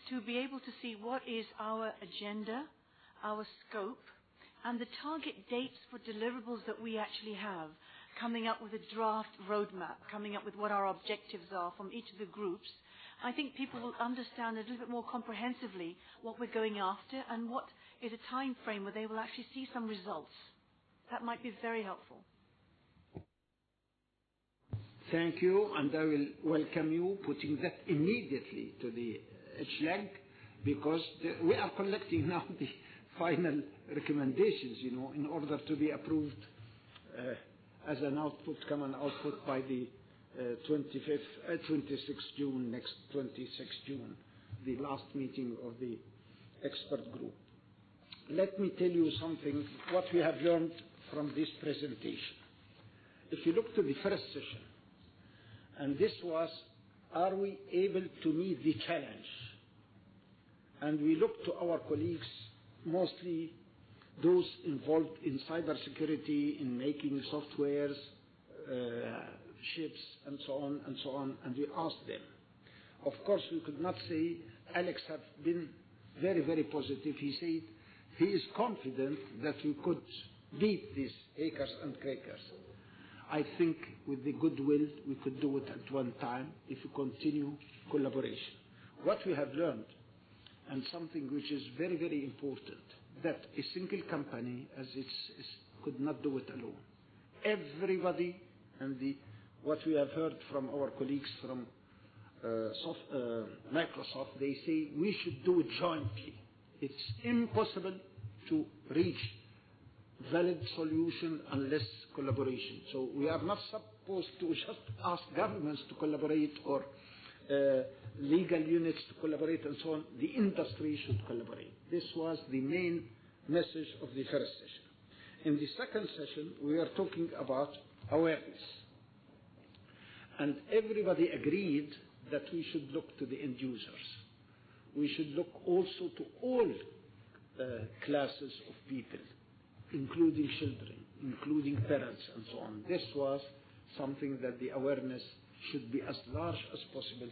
to be able to see what is our agenda, our scope, and the target dates for deliverables that we actually have, coming up with a draft roadmap, coming up with what our objectives are from each of the groups, I think people will understand a little bit more comprehensively what we're going after and what is a time frame where they will actually see some results. That might be very helpful. Thank you, and I will welcome you putting that immediately to the H-leg, because we are collecting now the final recommendations, in order to be approved as an output, common output by the 26th June, next 26th June, the last meeting of the expert group. Let me tell you something, what we have learned from this presentation. If you look to the first session, and this was, are we able to meet the challenge? And we look to our colleagues, mostly those involved in cybersecurity, in making softwares, chips, and so on, and we asked them. Of course, we could not say, Alex has been very, very positive. He said he is confident that we could beat these acres and crackers. I think with the goodwill, we could do it at one time if we continue collaboration. What we have learned, and something which is very, very important, that a single company as could not do it alone. Everybody, and what we have heard from our colleagues from Microsoft, they say we should do it jointly. It's impossible to reach valid solution unless collaboration. So we are not supposed to just ask governments to collaborate or legal units to collaborate and so on. The industry should collaborate. This was the main message of the first session. In the second session, we are talking about awareness. And everybody agreed that we should look to the end users. We should look also to all classes of people, including children, including parents, and so on. This was something that the awareness should be as large as possible,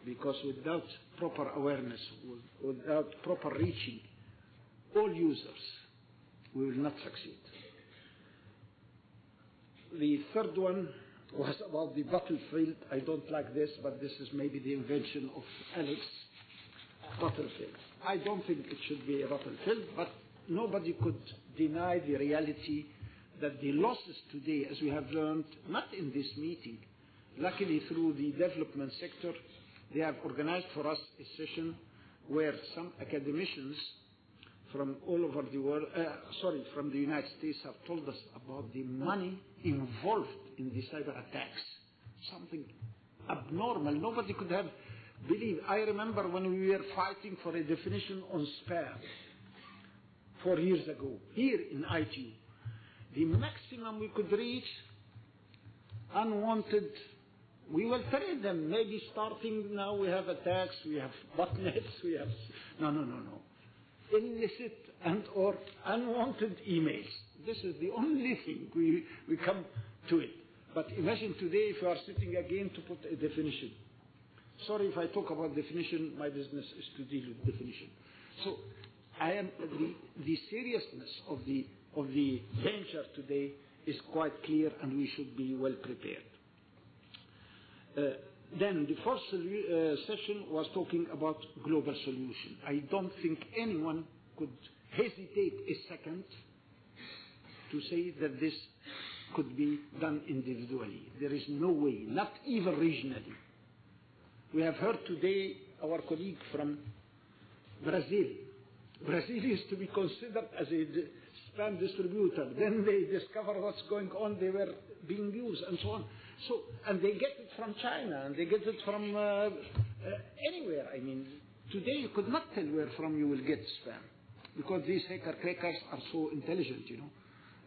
because without proper awareness, without proper reaching all users, we will not succeed. The third one was about the battlefield. I don't like this, but this is maybe the invention of Alex. Battlefield. I don't think it should be a battlefield, but nobody could deny the reality that the losses today, as we have learned, not in this meeting, luckily through the development sector, they have organized for us a session where some academicians from all over the world, from the United States, have told us about the money involved in the cyber attacks. Something abnormal. Nobody could have believed. I remember when we were fighting for a definition on spam 4 years ago, here in ITU, the maximum we could reach, unwanted, we will trade them. Maybe starting now we have attacks, we have botnets, we have... No. Illicit and or unwanted emails. This is the only thing we come to it. But imagine today if you are sitting again to put a definition. Sorry if I talk about definition, my business is to deal with definition. So I am the seriousness of the of the danger today is quite clear, and we should be well prepared. Then the first session was talking about global solution. I don't think anyone could hesitate a second to say that this could be done individually. There is no way, not even regionally. We have heard today our colleague from Brazil. Brazil used to be considered as a spam distributor. Then they discover what's going on. They were being used and so on. So, and they get it from China, and they get it from anywhere. I mean, today you could not tell where from you will get spam, because these hacker crackers are so intelligent, you know,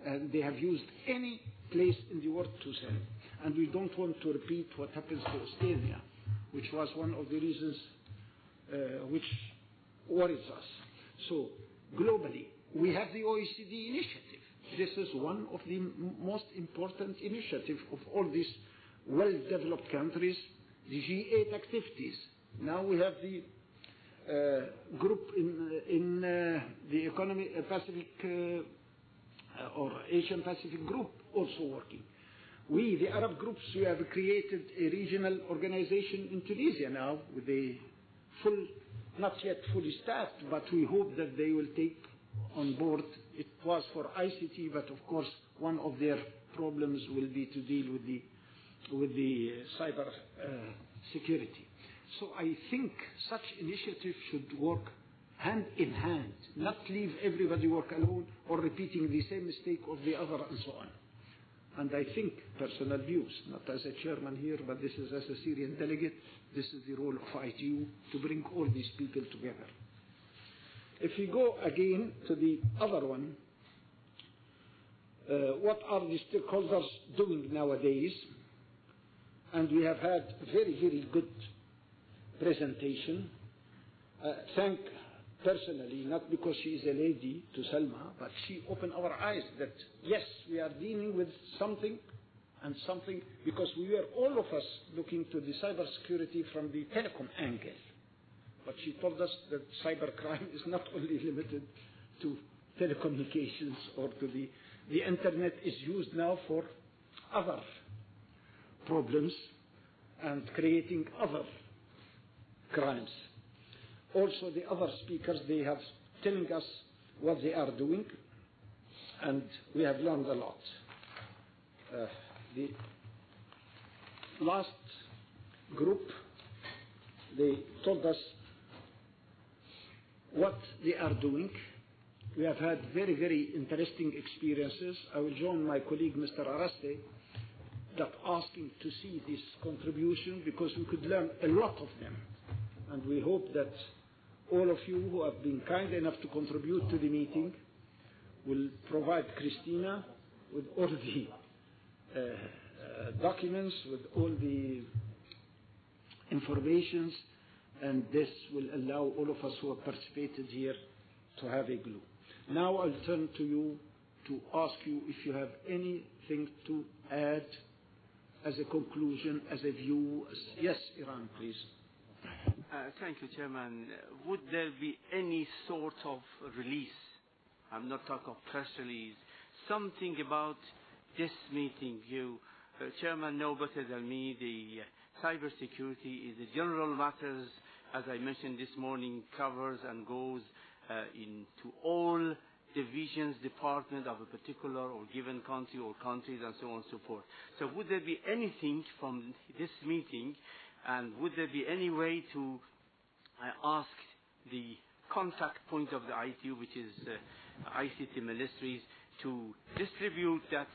and they have used any place in the world to sell. And we don't want to repeat what happens to Estonia, which was one of the reasons which worries us. So globally, we have the OECD initiative. This is one of the most important initiatives of all these well-developed countries, the G8 activities. Now we have the group in the economy Pacific or Asian Pacific group also working. We, the Arab groups, we have created a regional organization in Tunisia now with a full, not yet fully staffed, but we hope that they will take on board. It was for ICT, but of course one of their problems will be to deal with the cyber security. So I think such initiatives should work hand in hand, not leave everybody work alone or repeating the same mistake of the other and so on. And I think, personal views, not as a chairman here, but this is as a Syrian delegate, this is the role of ITU to bring all these people together. If we go again to the other one, what are the stakeholders doing nowadays? And we have had very, very good presentation. Thank personally, not because she is a lady, to Salma, but she opened our eyes that yes, we are dealing with something, and something, because we were all of us looking to the cybersecurity from the telecom angle. But she told us that cybercrime is not only limited to telecommunications or to the internet is used now for other problems and creating other crimes. Also, the other speakers, they have telling us what they are doing, and we have learned a lot. The last group, they told us what they are doing. We have had very, very interesting experiences. I will join my colleague, Mr. Araste, that asking to see this contribution, because we could learn a lot of them. And we hope that all of you who have been kind enough to contribute to the meeting will provide Christina with all the documents, with all the informations, and this will allow all of us who have participated here to have a clue. Now I'll turn to you to ask you if you have anything to add as a conclusion, as a view. Yes, Iran, please. Thank you, Chairman. Would there be any sort of release? I'm not talking of press release. Something about this meeting. You, Chairman, know better than me. The cybersecurity is a general matters, as I mentioned this morning, covers and goes into all divisions, departments of a particular or given country or countries and so on and so forth. So would there be anything from this meeting, and would there be any way to ask the contact point of the ITU, which is ICT ministries, to distribute that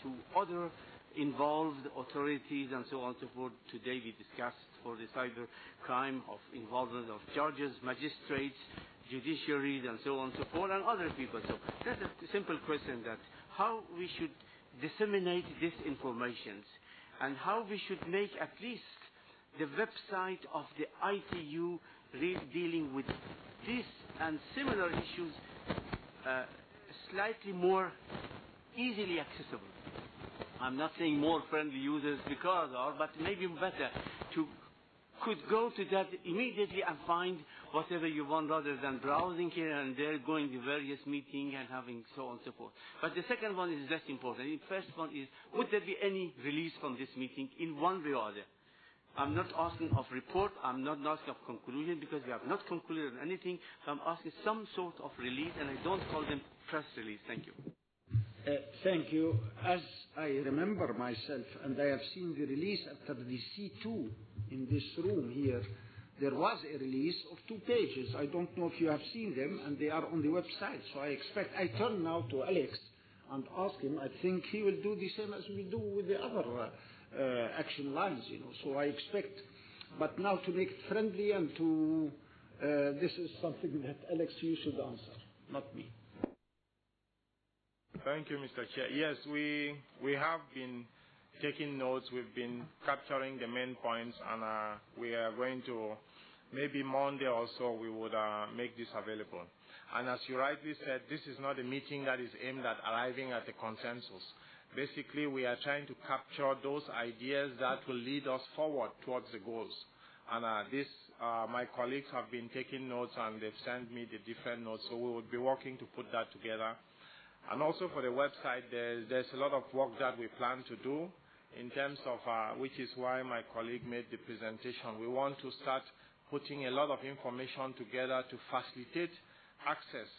to other involved authorities and so on and so forth? Today we discussed for the cyber crime of involvement of judges, magistrates, judiciaries and so on and so forth, and other people. So that's a simple question, that how we should disseminate this information, and how we should make at least the website of the ITU dealing with this and similar issues slightly more easily accessible. I'm not saying more friendly users because of, but maybe better to could go to that immediately and find whatever you want rather than browsing here and there, going to various meetings and having so on and so forth. But the second one is less important. The first one is, would there be any release from this meeting in one way or other? I'm not asking of report, I'm not asking of conclusion, because we have not concluded on anything. So I'm asking some sort of release, and I don't call them press release. Thank you. Thank you. As I remember myself, and I have seen the release after the C2 in this room here, there was a release of 2 pages. I don't know if you have seen them, and they are on the website. So I turn now to Alex and ask him. I think he will do the same as we do with the other action lines, So I expect, but now to make it friendly and to, this is something that Alex, you should answer, not me. Thank you, Mr. Chair. Yes, we have been taking notes. We've been capturing the main points, and we are going to, maybe Monday or so, we would make this available. And as you rightly said, this is not a meeting that is aimed at arriving at a consensus. Basically, we are trying to capture those ideas that will lead us forward towards the goals. And my colleagues have been taking notes, and they've sent me the different notes, so we will be working to put that together. And also for the website, there's a lot of work that we plan to do in terms of, which is why my colleague made the presentation. We want to start putting a lot of information together to facilitate access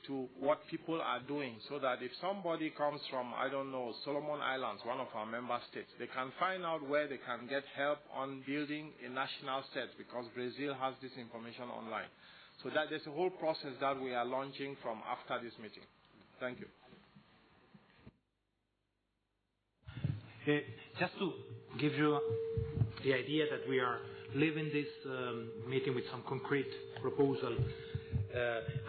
to what people are doing, so that if somebody comes from, I don't know, Solomon Islands, one of our member states, they can find out where they can get help on building a national state, because Brazil has this information online. So that there's a whole process that we are launching from after this meeting. Thank you. Just to give you the idea that we are leaving this meeting with some concrete proposal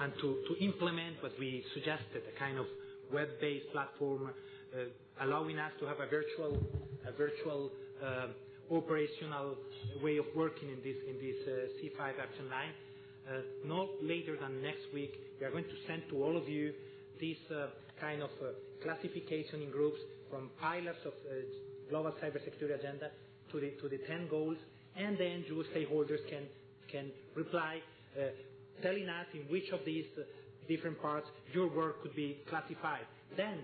and to implement what we suggested, a kind of web-based platform allowing us to have a virtual operational way of working in this C5 action line. No later than next week, we are going to send to all of you this kind of classification in groups, from pillars of global cybersecurity agenda to the 10 goals, and then you stakeholders can reply, telling us in which of these different parts your work could be classified. Then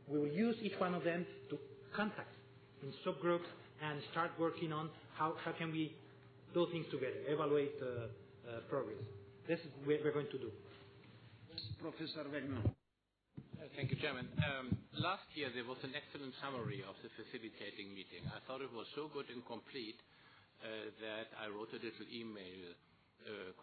we will use each one of them to contact in subgroups and start working on how can we do things together, evaluate progress. This is what we're going to do. Professor Wegner. Thank you, Chairman. Last year there was an excellent summary of the facilitating meeting. I thought it was so good and complete that I wrote a little email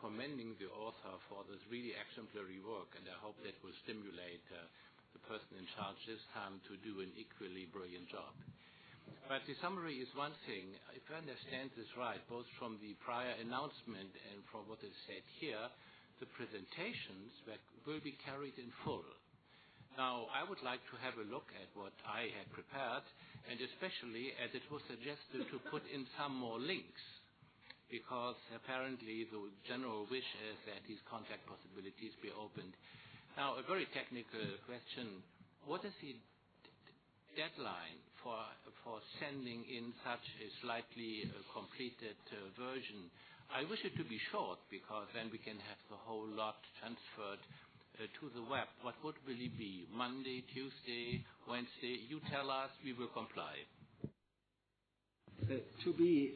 commending the author for this really exemplary work, and I hope that will stimulate the person in charge this time to do an equally brilliant job. But the summary is one thing. If I understand this right, both from the prior announcement and from what is said here, the presentations will be carried in full. Now, I would like to have a look at what I had prepared, and especially as it was suggested to put in some more links, because apparently the general wish is that these contact possibilities be opened. Now, a very technical question. What is the deadline for sending in such a slightly completed version? I wish it to be short, because then we can have the whole lot transferred to the web. What would really be? Monday, Tuesday, Wednesday? You tell us, we will comply. To be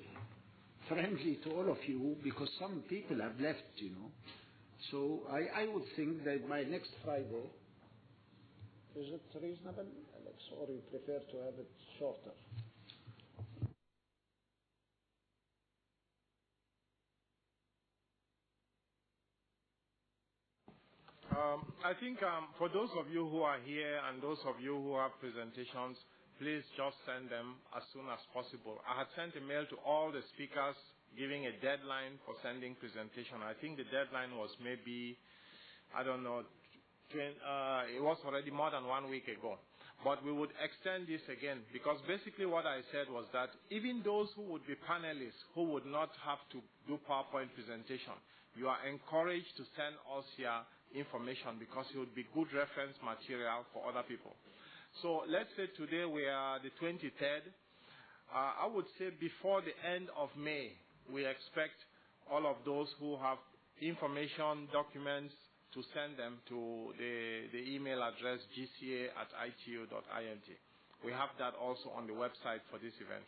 friendly to all of you, because some people have left, So I would think that by next Friday, is it reasonable, Alex, or you prefer to have it shorter? I think for those of you who are here and those of you who have presentations, please just send them as soon as possible. I had sent a mail to all the speakers giving a deadline for sending presentation. I think the deadline was maybe, I don't know, it was already more than 1 week ago. But we would extend this again, because basically what I said was that even those who would be panelists who would not have to do PowerPoint presentation, you are encouraged to send us your information, because it would be good reference material for other people. So let's say today we are the 23rd. I would say before the end of May, we expect all of those who have information, documents, to send them to the email address gca@itu.int. We have that also on the website for this event.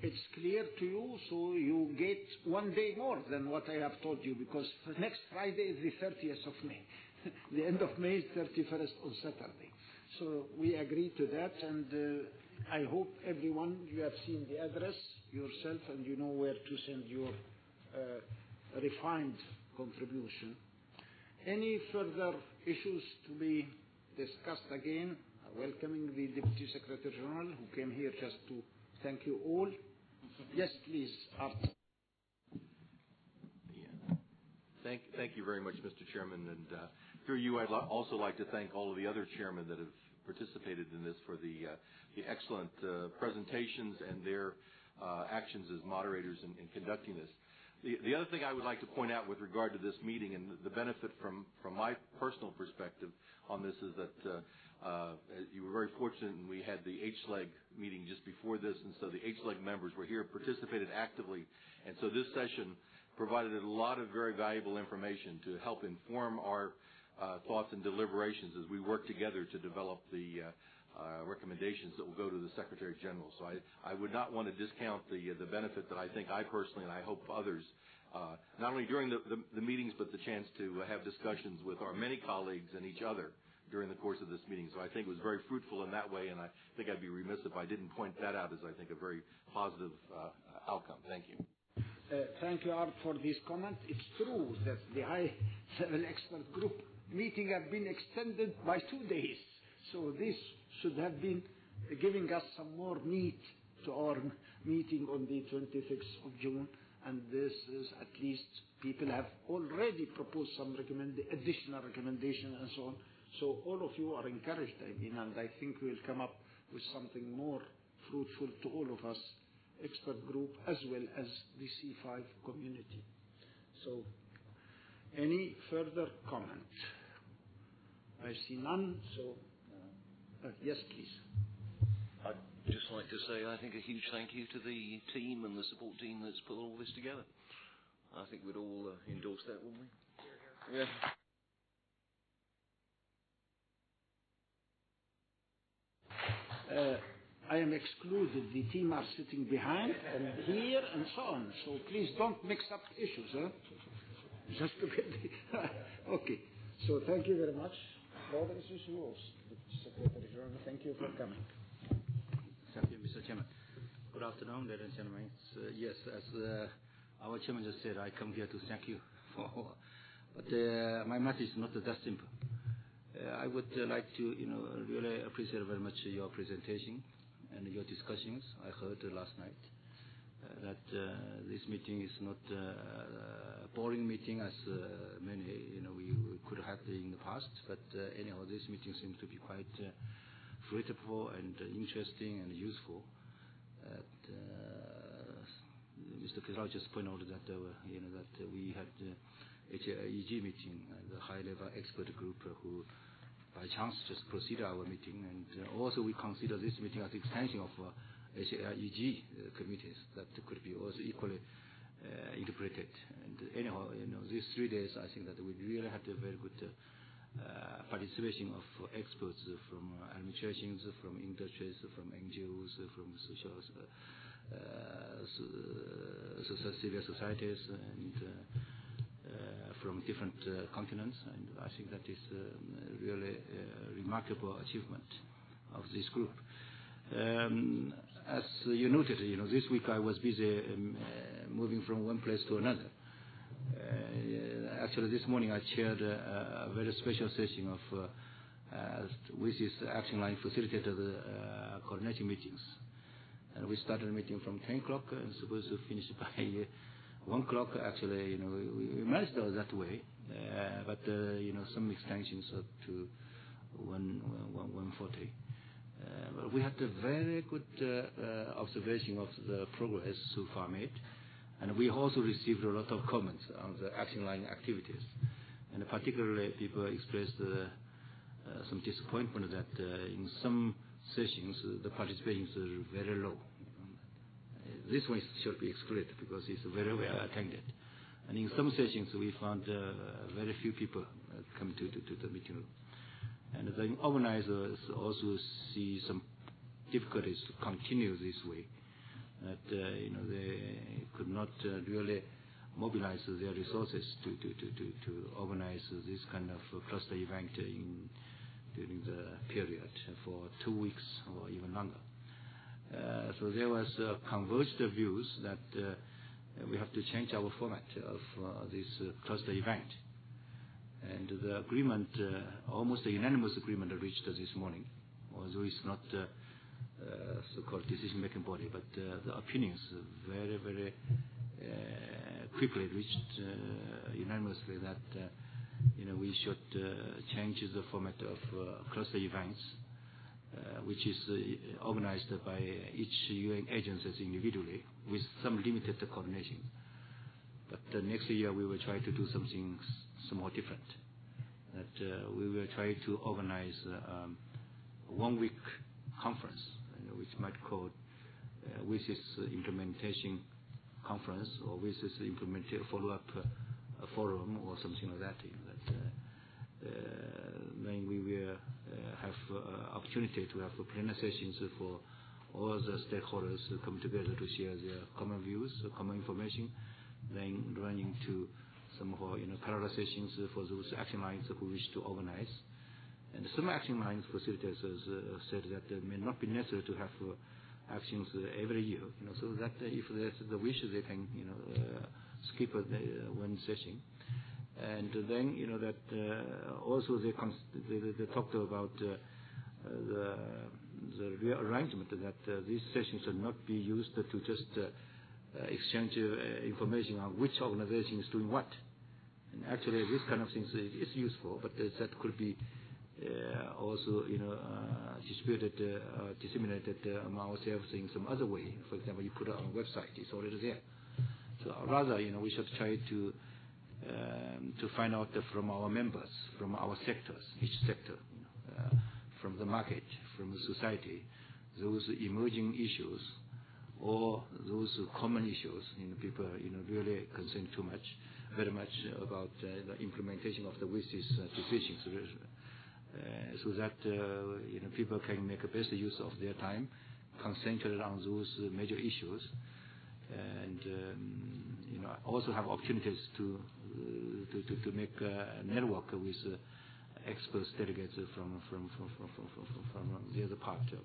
It's clear to you, so you get 1 day more than what I have told you, because next Friday is the 30th of May. The end of May is 31st on Saturday. So we agree to that, and I hope everyone, you have seen the address yourself and you know where to send your refined contribution. Any further issues to be discussed again? Welcoming the Deputy Secretary General who came here just to thank you all. Yes, please, Art. Yeah. Thank you very much, Mr. Chairman. And through you, I'd also like to thank all of the other chairmen that have participated in this for the excellent presentations and their actions as moderators in conducting this. The other thing I would like to point out with regard to this meeting and the benefit from my personal perspective on this is that you were very fortunate, and we had the HLEG meeting just before this, and so the HLEG members were here, participated actively, and so this session provided a lot of very valuable information to help inform our thoughts and deliberations as we work together to develop the recommendations that will go to the Secretary General. So I would not want to discount the benefit that I think I personally and I hope others, not only during the meetings, but the chance to have discussions with our many colleagues and each other during the course of this meeting. So I think it was very fruitful in that way, and I think I'd be remiss if I didn't point that out as I think a very positive outcome. Thank you. Thank you, Art, for this comment. It's true that the high-level expert group meeting has been extended by 2 days. So this should have been giving us some more meat to our meeting on the 26th of June. And this is at least people have already proposed some additional recommendation and so on. So all of you are encouraged, and I think we'll come up with something more fruitful to all of us, expert group as well as the C5 community. So any further comment? I see none, so yes, please. I'd just like to say I think a huge thank you to the team and the support team that's put all this together. I think we'd all endorse that, wouldn't we? Yeah. I am excluded. The team are sitting behind and here and so on. So please don't mix up issues, huh? Just to get the... Okay. So thank you very much. Brother, this is yours. Secretary General, thank you for coming. Thank you, Mr. Chairman. Good afternoon, ladies and gentlemen. Yes, as our chairman just said, I come here to thank you for. But my message is not that simple. I would like to, really appreciate very much your presentation and your discussions. I heard last night that this meeting is not a boring meeting as many, we could have in the past. But anyhow, this meeting seems to be quite fruitful and interesting and useful. Mr. Kizal just pointed out that that we had HIEG meeting, the high-level expert group who, by chance, just proceeded our meeting, and also we consider this meeting as extension of HIEG committees that could be also equally interpreted. And anyhow, these 3 days, I think that we really had a very good participation of experts from administrations, from industries, from NGOs, from civil societies, and from different continents. And I think that is really a remarkable achievement of this group. As you noted, this week I was busy moving from one place to another. Actually, this morning I chaired a very special session of WSIS Action Line facilitated coordinating meetings. And we started a meeting from 10 o'clock and supposed to finish by 1 o'clock. Actually, we managed that way, but some extensions up to 1:40. But we had a very good observation of the progress so far made, and we also received a lot of comments on the action line activities. And particularly, people expressed some disappointment that in some sessions the participation is very low. this one should be excluded because it's very well attended. And in some sessions, we found very few people come to the meeting room. And the organizers also see some difficulties to continue this way. That they could not really mobilize their resources to organize this kind of cluster event during the period for 2 weeks or even longer. So there was converged views that we have to change our format of this cluster event. And the agreement, almost a unanimous agreement reached this morning, although it's not so-called decision-making body, but the opinions very, very quickly reached unanimously that we should change the format of cluster events, which is organized by each UN agency individually with some limited coordination. But next year we will try to do something somewhat different. That we will try to organize a 1-week conference, which might call WSIS implementation conference or WSIS follow-up forum or something like that. Then we will have opportunity to have plenary sessions for all the stakeholders to come together to share their common views, common information, then run into some parallel sessions for those action lines who wish to organize. And some action lines facilitators said that it may not be necessary to have actions every year, so that if there's the wish, they can, skip one session. And then, that also they talked about the rearrangement that these sessions should not be used to just exchange information on which organization is doing what. And actually, this kind of things is useful, but that could be also, distributed, disseminated among ourselves in some other way. For example, you put it on a website; it's already there. So rather, we should try to find out from our members, from our sectors, each sector, from the market, from the society, those emerging issues or those common issues. People, really concerned very much about the implementation of the WSIS decisions, so that people can make the best use of their time, concentrate on those major issues, and also have opportunities to make a network with experts, delegates from the other part of them.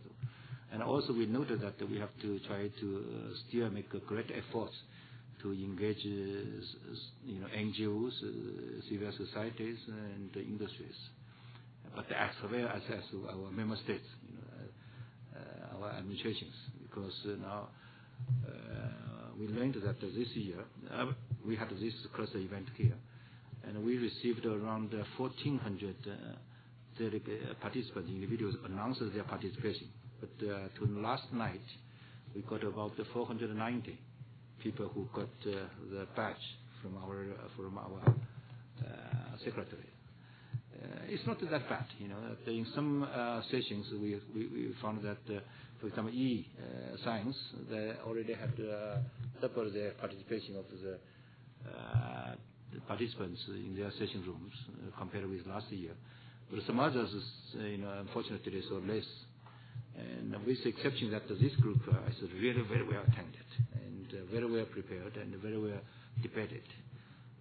And also we noted that we have to try to still make a great efforts to engage NGOs, civil societies, and industries, but as well as our member states, our administrations, because now we learned that this year we had this cluster event here, and we received around 1,400 participants, individuals announced their participation. But to last night, we got about 490 people who got the badge from our secretary. It's not that bad, In some sessions, we found that, for example, science, they already had double their participation of the participants in their session rooms compared with last year. But some others, unfortunately, so less. And with the exception that this group is really very well attended and very well prepared and very well debated.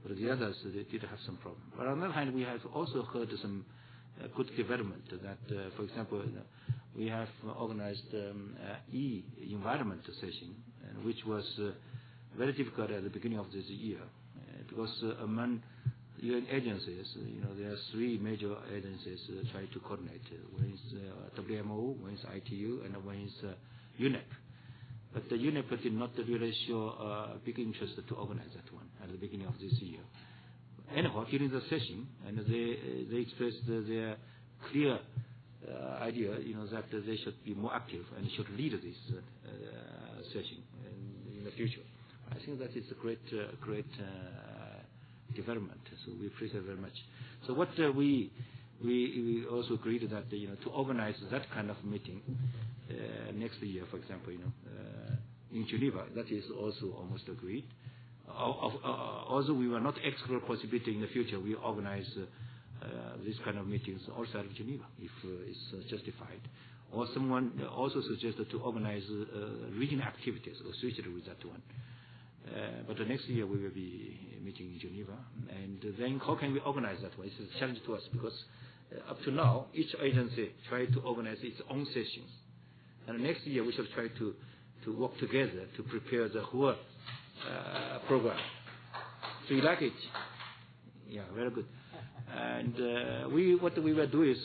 But the others, they did have some problem. But on the other hand, we have also heard some good development that, for example, we have organized environment session, which was very difficult at the beginning of this year, because among UN agencies, there are 3 major agencies trying to coordinate. One is WMO, one is ITU, and one is UNEP. But the UNEP did not really show a big interest to organize that one at the beginning of this year. Anyhow, during the session, and they expressed their clear idea, that they should be more active and should lead this session in the future. I think that is a great development. So we appreciate very much. So what we also agreed that to organize that kind of meeting next year, for example, in Geneva. That is also almost agreed. Although we will not exclude possibility in the future, we organize these kind of meetings outside of Geneva if it's justified. Or someone also suggested to organize regional activities associated with that one. But the next year we will be meeting in Geneva. And then how can we organize that one? It's a challenge to us because up to now, each agency tried to organize its own sessions. And next year we shall try to work together to prepare the whole program. So you like it? Yeah, very good. And what we will do is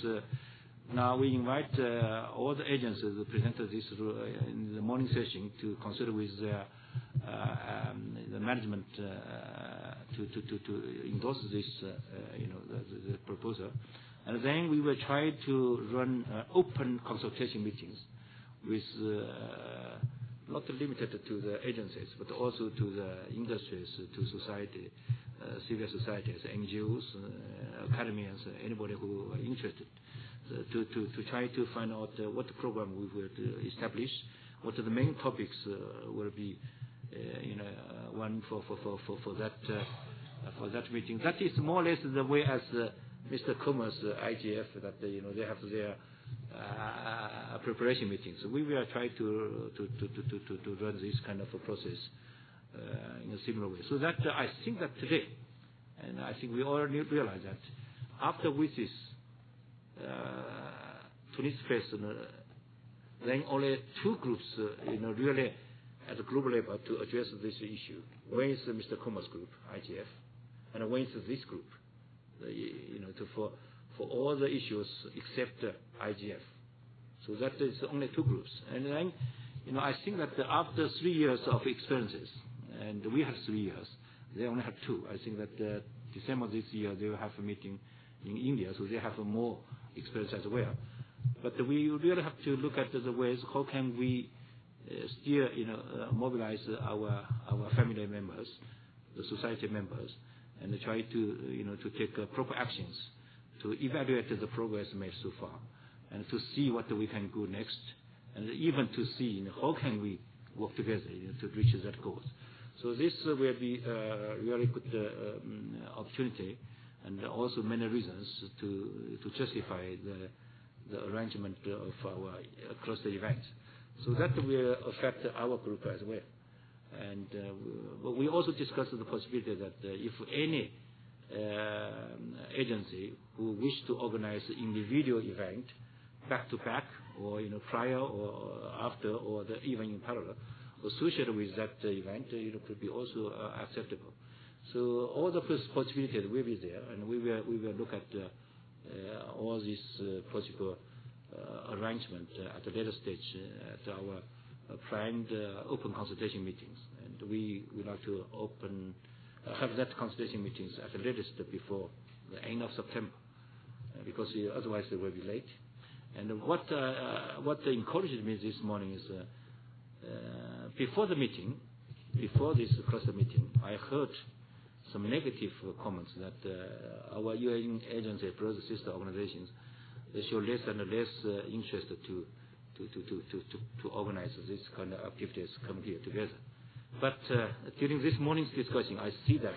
now we invite all the agencies who presented this in the morning session to consider with the management to endorse this, the proposal. And then we will try to run open consultation meetings with not limited to the agencies, but also to the industries, to society, civil societies, NGOs, academians, anybody who are interested, to try to find out what program we will establish, what are the main topics will be, one for that meeting. That is more or less the way as Mr. Kummer's IGF that they have their preparation meetings. So we will try to run this kind of a process in a similar way. So that I think that today, and I think we all realize that after WSIS 20th phase, then only two groups, really at the global level to address this issue. One is Mr. Kummer's group, IGF, and one is this group, for all the issues except IGF. So that is only two groups. And then, I think that after 3 years of experiences, and we have 3 years, they only have 2. I think that December this year they will have a meeting in India, so they have more experience as well. But we really have to look at the ways how can we still, mobilize our family members, the society members, and try to take proper actions to evaluate the progress made so far, and to see what we can do next, and even to see how can we work together to reach that goal. So this will be a really good opportunity, and also many reasons to justify the arrangement of our cluster events. So that will affect our group as well. And we also discussed the possibility that if any agency who wish to organize individual event back to back, or prior or after, or even in parallel, associated with that event, could be also acceptable. So all the possibilities will be there, and we will look at all these possible arrangement at a later stage at our planned open consultation meetings. And we would like to have that consultation meetings at the latest before the end of September, because otherwise they will be late. And what encouraged me this morning is before the meeting, before this cluster meeting, I heard some negative comments that our UN agency, brother sister organizations, they show less and less interest to organize this kind of activities, come here together. But during this morning's discussion, I see that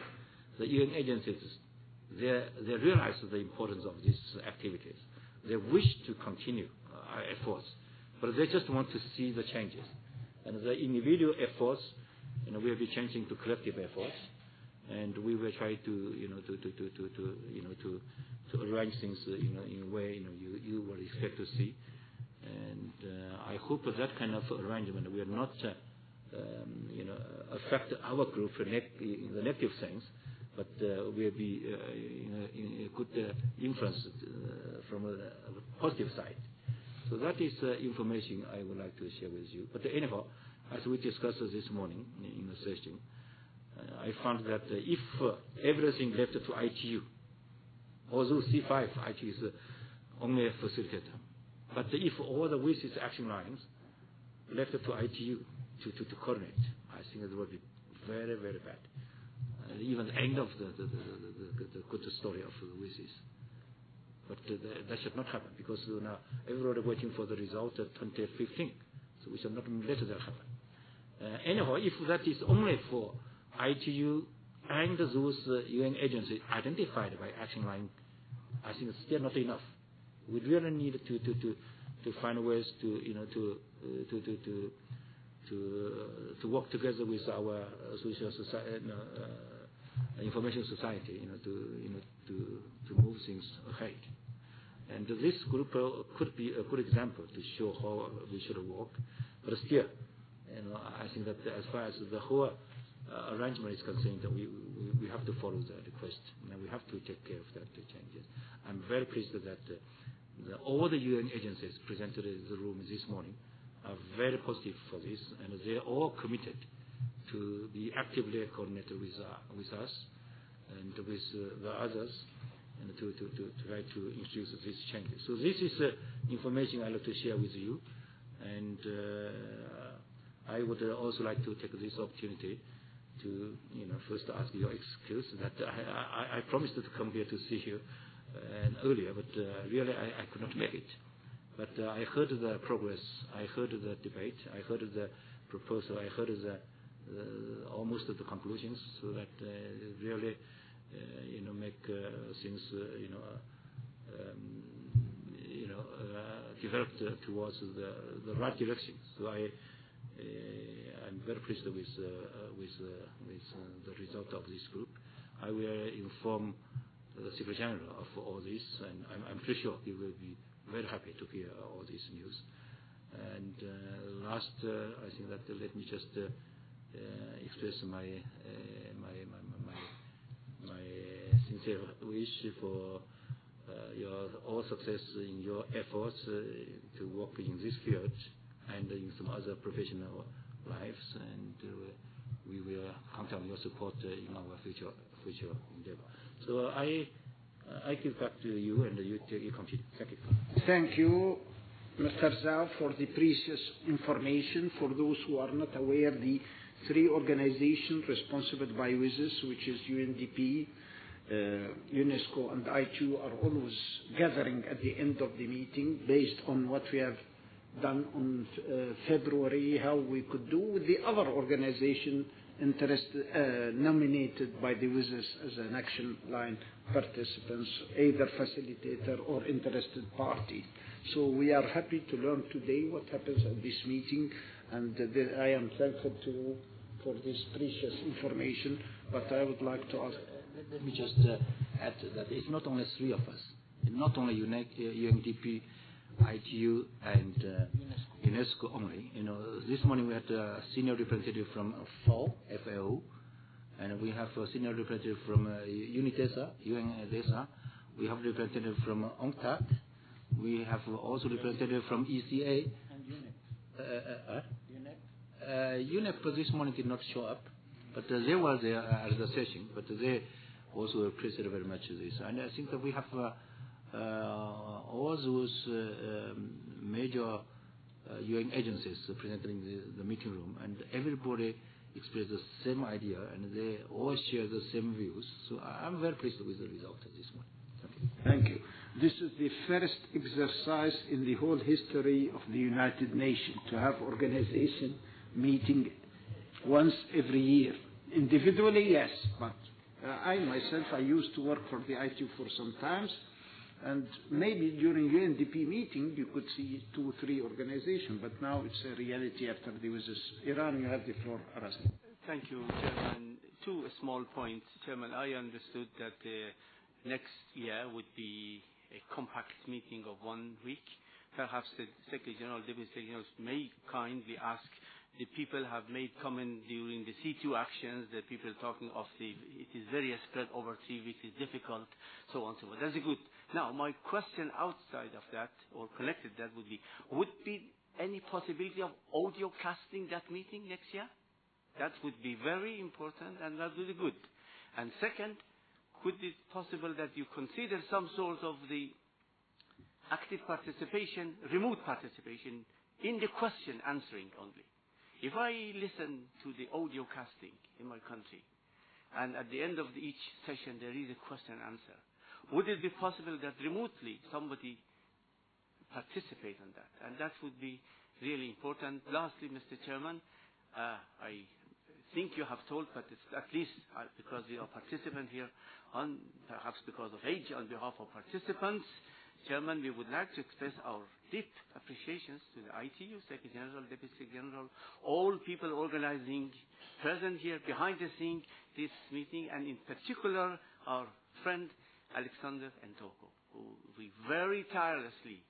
the UN agencies, they realize the importance of these activities. They wish to continue efforts, but they just want to see the changes. And the individual efforts, will be changing to collective efforts, and we will try to arrange things in a way you would expect to see. And I hope that kind of arrangement will not affect our group in the negative sense, but will be in a good influence from a positive side. So that is information I would like to share with you. But anyhow, as we discussed this morning in the session, I found that if everything left to ITU, although C5 ITU is only a facilitator, but if all the WSIS action lines left to ITU to coordinate, I think it would be very, very bad. Even the end of the good story of WSIS. But that should not happen, because now everybody waiting for the result of 2015. So we should not let that happen. Anyhow, if that is only for ITU and those UN agencies identified by action line, I think it's still not enough. We really need to find ways to work together with our social society, information society, to move things ahead. And this group could be a good example to show how we should work. But still, I think that as far as the whole arrangement is concerned, we have to follow the request, and we have to take care of that changes. I'm very pleased that all the UN agencies presented in the room this morning are very positive for this, and they're all committed to be actively coordinated with us and with the others, and to try to introduce these changes. So this is information I'd like to share with you, and I would also like to take this opportunity to, first ask your excuse that I promised to come here to see you earlier, but really I could not make it. But I heard the progress, I heard the debate, I heard the proposal, I heard almost the conclusions, so that really make things developed towards the right direction. So I'm very pleased with the result of this group. I will inform the Secretary General of all this, and I'm pretty sure he will be very happy to hear all this news. And last, I think that let me just express my sincere wish for your all success in your efforts to work in this field and in some other professional lives, and we will count on your support in our future endeavor. So I give back to you, and you continue. Thank you. Thank you, Mr. Zhao, for the precious information. For those who are not aware, the three organizations responsible by WSIS, which is UNDP, UNESCO, and ITU, are always gathering at the end of the meeting based on what we have done on February, how we could do with the other organization nominated by the WSIS as an action line participants, either facilitator or interested party. So we are happy to learn today what happens at this meeting, and I am thankful to you for this precious information. But I would like to ask. Let me just add that it's not only three of us, not only UNDP, ITU, and UNESCO only. This morning we had a senior representative from FAO, and we have a senior representative from UNITESA, UNITESA. We have a representative from UNCTAD. We have also representative from ECA. And UNEP. UNEP this morning did not show up, but they were there at the session, but they also appreciate very much this. And I think that we have all those major UN agencies presented in the meeting room, and everybody expressed the same idea, and they all share the same views. So I'm very pleased with the result of this one. Thank you. This is the first exercise in the whole history of the United Nations to have organization meeting once every year. Individually, yes, but I myself, I used to work for the ITU for some times, and maybe during UNDP meeting you could see 2 or 3 organizations, but now it's a reality after there was this. Iran, you have the floor, Aras. Thank you, Chairman. 2 small points. Chairman, I understood that next year would be a compact meeting of 1 week. Perhaps the Secretary General, Deputy Secretary General may kindly ask the people have made comment during the C2 actions, the people talking of it is very spread over 3 weeks, it's difficult, so on and so forth. That's good. Now, my question outside of that, or connected that, would be any possibility of audio casting that meeting next year? That would be very important, and that would be good. And second, could it be possible that you consider some sort of the active participation, remote participation, in the question answering only? If I listen to the audio casting in my country, and at the end of each session there is a question and answer, would it be possible that remotely somebody participate in that? And that would be really important. Lastly, Mr. Chairman, I think you have told, but it's at least because we are participants here, perhaps because of age, on behalf of participants, Chairman, we would like to express our deep appreciations to the ITU, Secretary General, Deputy Secretary General, all people organizing, present here, behind the scenes, this meeting, and in particular, our friend Alexander Ntoko, who we very tirelessly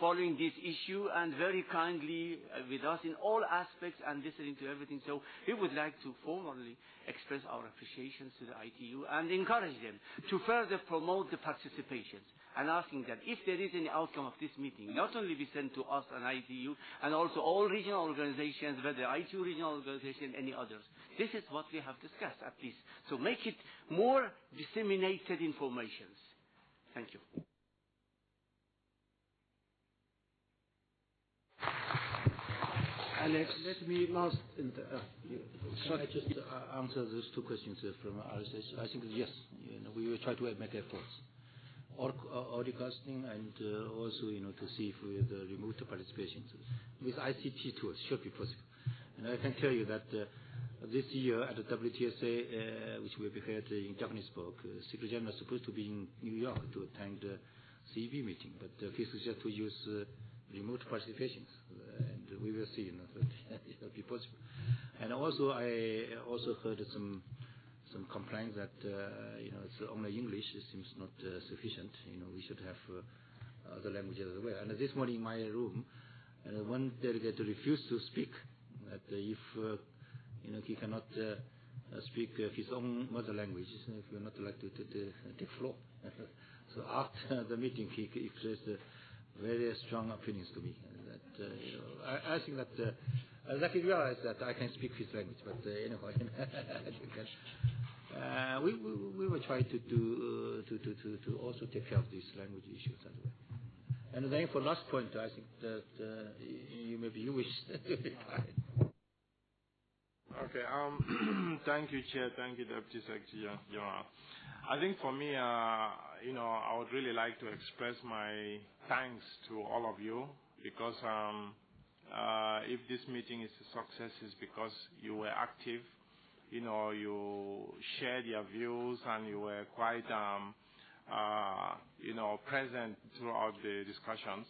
following this issue and very kindly with us in all aspects and listening to everything. So we would like to formally express our appreciations to the ITU and encourage them to further promote the participations, and asking that if there is any outcome of this meeting, not only be sent to us and ITU, and also all regional organizations, whether ITU regional organization, any others. This is what we have discussed, at least. So make it more disseminated information. Thank you. Alex, let me last. Can I just answer those two questions from RSS? I think yes, we will try to make efforts. Audicasting and also, to see if with remote participation with ICT tools should be possible. And I can tell you that this year at the WTSA, which will be held in Johannesburg, Secretary General is supposed to be in New York to attend the CEB meeting, but he suggested to use remote participation, and we will see that it will be possible. And also, I also heard some complaints that it's only English seems not sufficient. We should have other languages as well. And this morning in my room, one delegate refused to speak. That if he cannot speak his own mother language, he will not like to take floor. So after the meeting, he expressed very strong opinions to me. That I think that Zaki realized that I can speak his language, but anyway, we will try to also take care of these language issues as well. And then for last point, I think that maybe you wish to reply. Okay. Thank you, Chair. Thank you, Deputy Secretary General. I think for me, I would really like to express my thanks to all of you, because if this meeting is a success, it's because you were active. You shared your views, and you were quite, present throughout the discussions.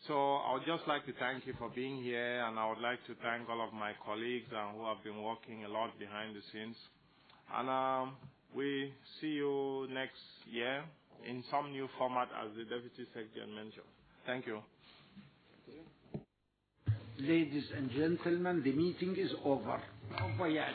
So I would just like to thank you for being here, and I would like to thank all of my colleagues who have been working a lot behind the scenes. And we see you next year in some new format, as the Deputy Secretary mentioned. Thank you. Ladies and gentlemen, the meeting is over. Au revoir.